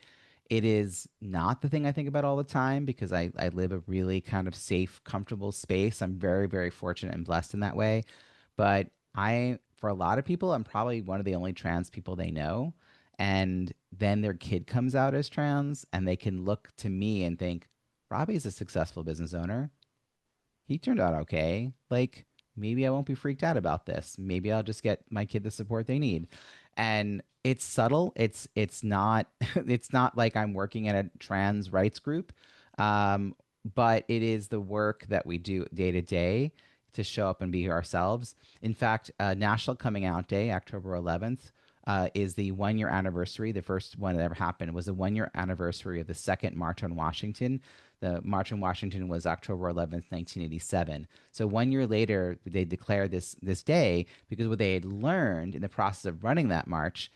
[SPEAKER 11] It is not the thing I think about all the time because I live a really kind of safe, comfortable space. I'm very, very fortunate and blessed in that way. But for a lot of people, I'm probably one of the only trans people they know. And then their kid comes out as trans and they can look to me and think, Robbie's a successful business owner. He turned out okay. Like, maybe I won't be freaked out about this. Maybe I'll just get my kid the support they need. And it's subtle. It's not it's not like I'm working at a trans rights group. Um, but it is the work that we do day to day to show up and be ourselves. In fact, National Coming Out Day, October 11th, is the 1 year anniversary. The first one that ever happened was the 1 year anniversary of the second March on Washington. The March on Washington was October 11th, 1987. So 1 year later, they declared this day because what they had learned in the process of running that march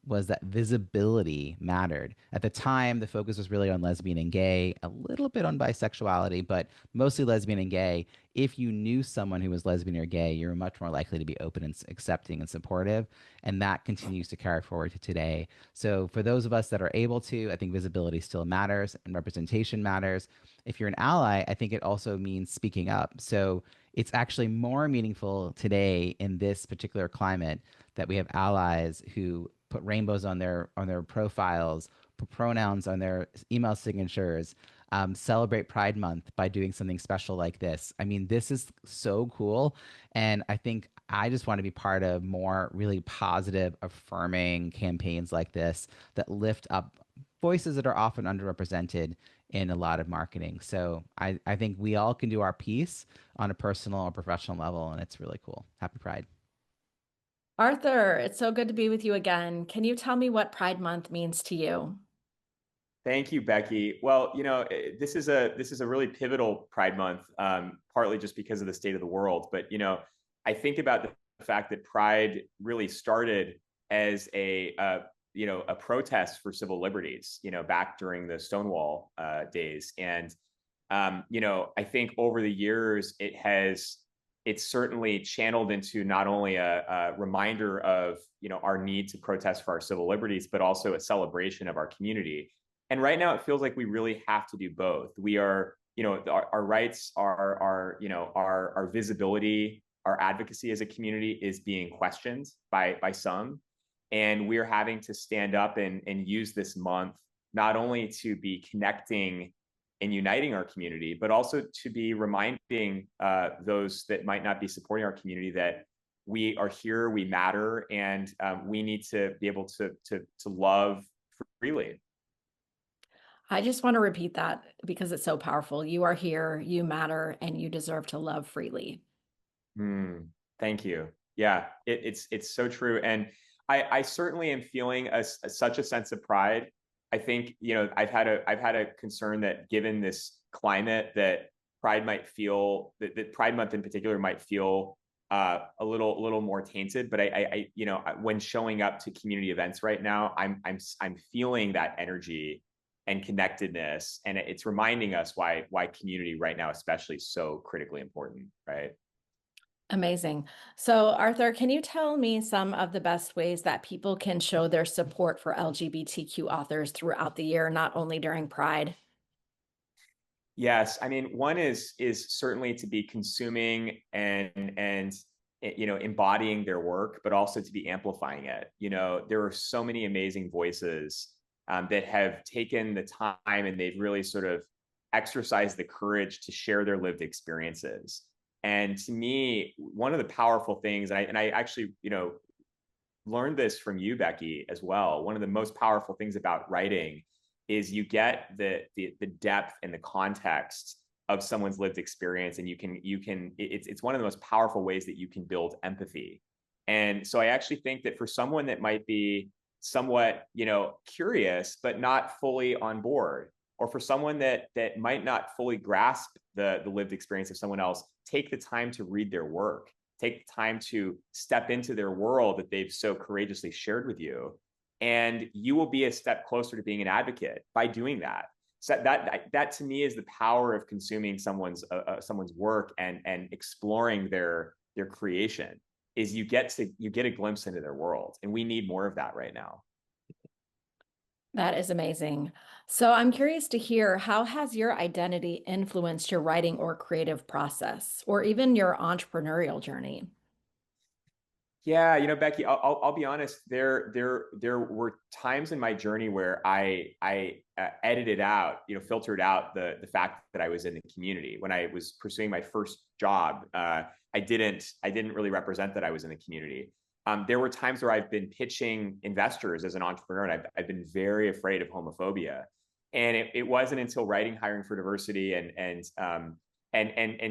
[SPEAKER 11] was that visibility mattered. At the time, the focus was really on lesbian and gay, a little bit on bisexuality, but mostly lesbian and gay. If you knew someone who was lesbian or gay, you were much more likely to be open and accepting and supportive. And that continues to carry forward to today. So for those of us that are able to, I think visibility still matters and representation matters. If you're an ally, I think it also means speaking up. So it's actually more meaningful today in this particular climate that we have allies who put rainbows on their profiles, put pronouns on their email signatures, celebrate Pride Month by doing something special like this. I mean, this is so cool. And I think I just want to be part of more really positive, affirming campaigns like this that lift up voices that are often underrepresented in a lot of marketing. So I think we all can do our piece on a personal or professional level, and it's really cool. Happy Pride.
[SPEAKER 1] Arthur, it's so good to be with you again. Can you tell me what Pride Month means to you?
[SPEAKER 12] Thank you, Becky. Well, this is a really pivotal Pride Month, partly just because of the state of the world. But I think about the fact that Pride really started as a protest for civil liberties, back during the Stonewall days, and I think over the years it's certainly channeled into not only a reminder of our need to protest for our civil liberties, but also a celebration of our community. And right now, it feels like we really have to do both. We are, our rights, our visibility, our advocacy as a community is being questioned by some, and we're having to stand up and use this month not only to be connecting and uniting our community, but also to be reminding those that might not be supporting our community that we are here, we matter, and we need to be able to love freely.
[SPEAKER 1] I just want to repeat that because it's so powerful. You are here, you matter, and you deserve to love freely.
[SPEAKER 12] Thank you. Yeah, it's so true. And I certainly am feeling such a sense of pride. I think, I've had a concern that given this climate that Pride might feel that Pride Month in particular might feel a little more tainted. But when showing up to community events right now, I'm feeling that energy and connectedness, and it's reminding us why community right now especially is so critically important, right?
[SPEAKER 1] Amazing. So, Arthur, can you tell me some of the best ways that people can show their support for LGBTQ authors throughout the year, not only during Pride?
[SPEAKER 12] Yes, I mean, one is certainly to be consuming and embodying their work, but also to be amplifying it. There are so many amazing voices that have taken the time and they've really sort of exercised the courage to share their lived experiences. And to me, one of the powerful things, and I actually, learned this from you, Becky, as well. One of the most powerful things about writing is you get the depth and the context of someone's lived experience, and it's one of the most powerful ways that you can build empathy. And so I actually think that for someone that might be somewhat, curious but not fully on board, or for someone that might not fully grasp the lived experience of someone else, take the time to read their work, take the time to step into their world that they've so courageously shared with you, and you will be a step closer to being an advocate by doing that. So that to me is the power of consuming someone's work and exploring their creation, is you get a glimpse into their world, and we need more of that right now.
[SPEAKER 1] That is amazing. So I'm curious to hear, how has your identity influenced your writing or creative process, or even your entrepreneurial journey?
[SPEAKER 12] Yeah, Becky, I'll be honest. There were times in my journey where I edited out, filtered out the fact that I was in the community. When I was pursuing my first job, I didn't really represent that I was in the community. There were times where I've been pitching investors as an entrepreneur, and I've been very afraid of homophobia. And it wasn't until writing Hiring for Diversity and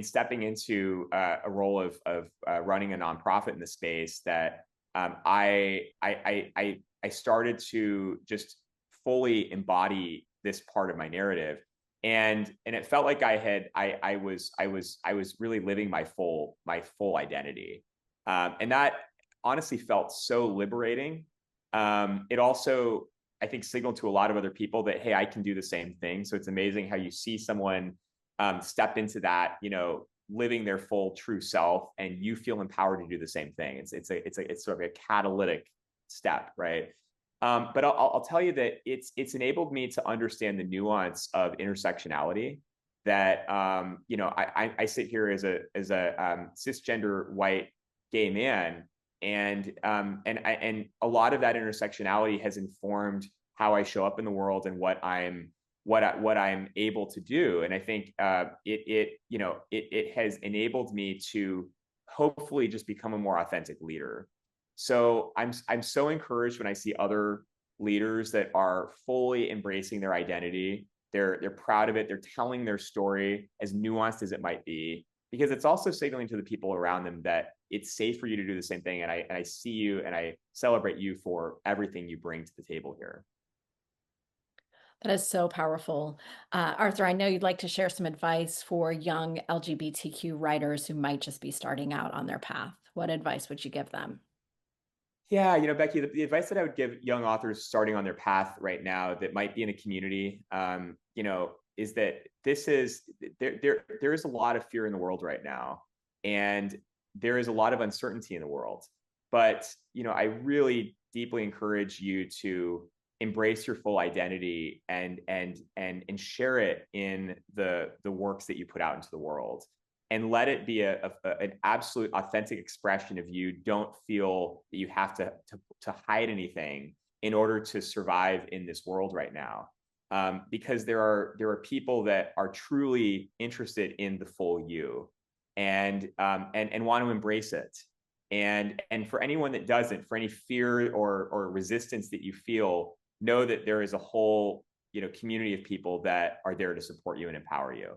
[SPEAKER 12] stepping into a role of running a nonprofit in the space that I started to just fully embody this part of my narrative, and it felt like I was really living my full identity, and that honestly felt so liberating. It also, I think, signaled to a lot of other people that, hey, I can do the same thing. So it's amazing how you see someone step into that, living their full true self, and you feel empowered to do the same thing. It's sort of a catalytic step, right? But I'll tell you that it's enabled me to understand the nuance of intersectionality. That I sit here as a cisgender white gay man, and a lot of that intersectionality has informed how I show up in the world and what I'm able to do. And I think it has enabled me to hopefully just become a more authentic leader. So I'm so encouraged when I see other leaders that are fully embracing their identity. They're proud of it. They're telling their story, as nuanced as it might be, because it's also signaling to the people around them that it's safe for you to do the same thing. And I see you, and I celebrate you for everything you bring to the table here.
[SPEAKER 1] That is so powerful. Arthur, I know you'd like to share some advice for young LGBTQ writers who might just be starting out on their path. What advice would you give them?
[SPEAKER 12] Yeah, Becky, the advice that I would give young authors starting on their path right now that might be in a community, is that there is a lot of fear in the world right now, and there is a lot of uncertainty in the world. But I really deeply encourage you to embrace your full identity and share it in the works that you put out into the world, and let it be an absolute authentic expression of you. Don't feel that you have to hide anything in order to survive in this world right now, because there are people that are truly interested in the full you, and want to embrace it. And for anyone that doesn't, for any fear or resistance that you feel, know that there is a whole community of people that are there to support you and empower you.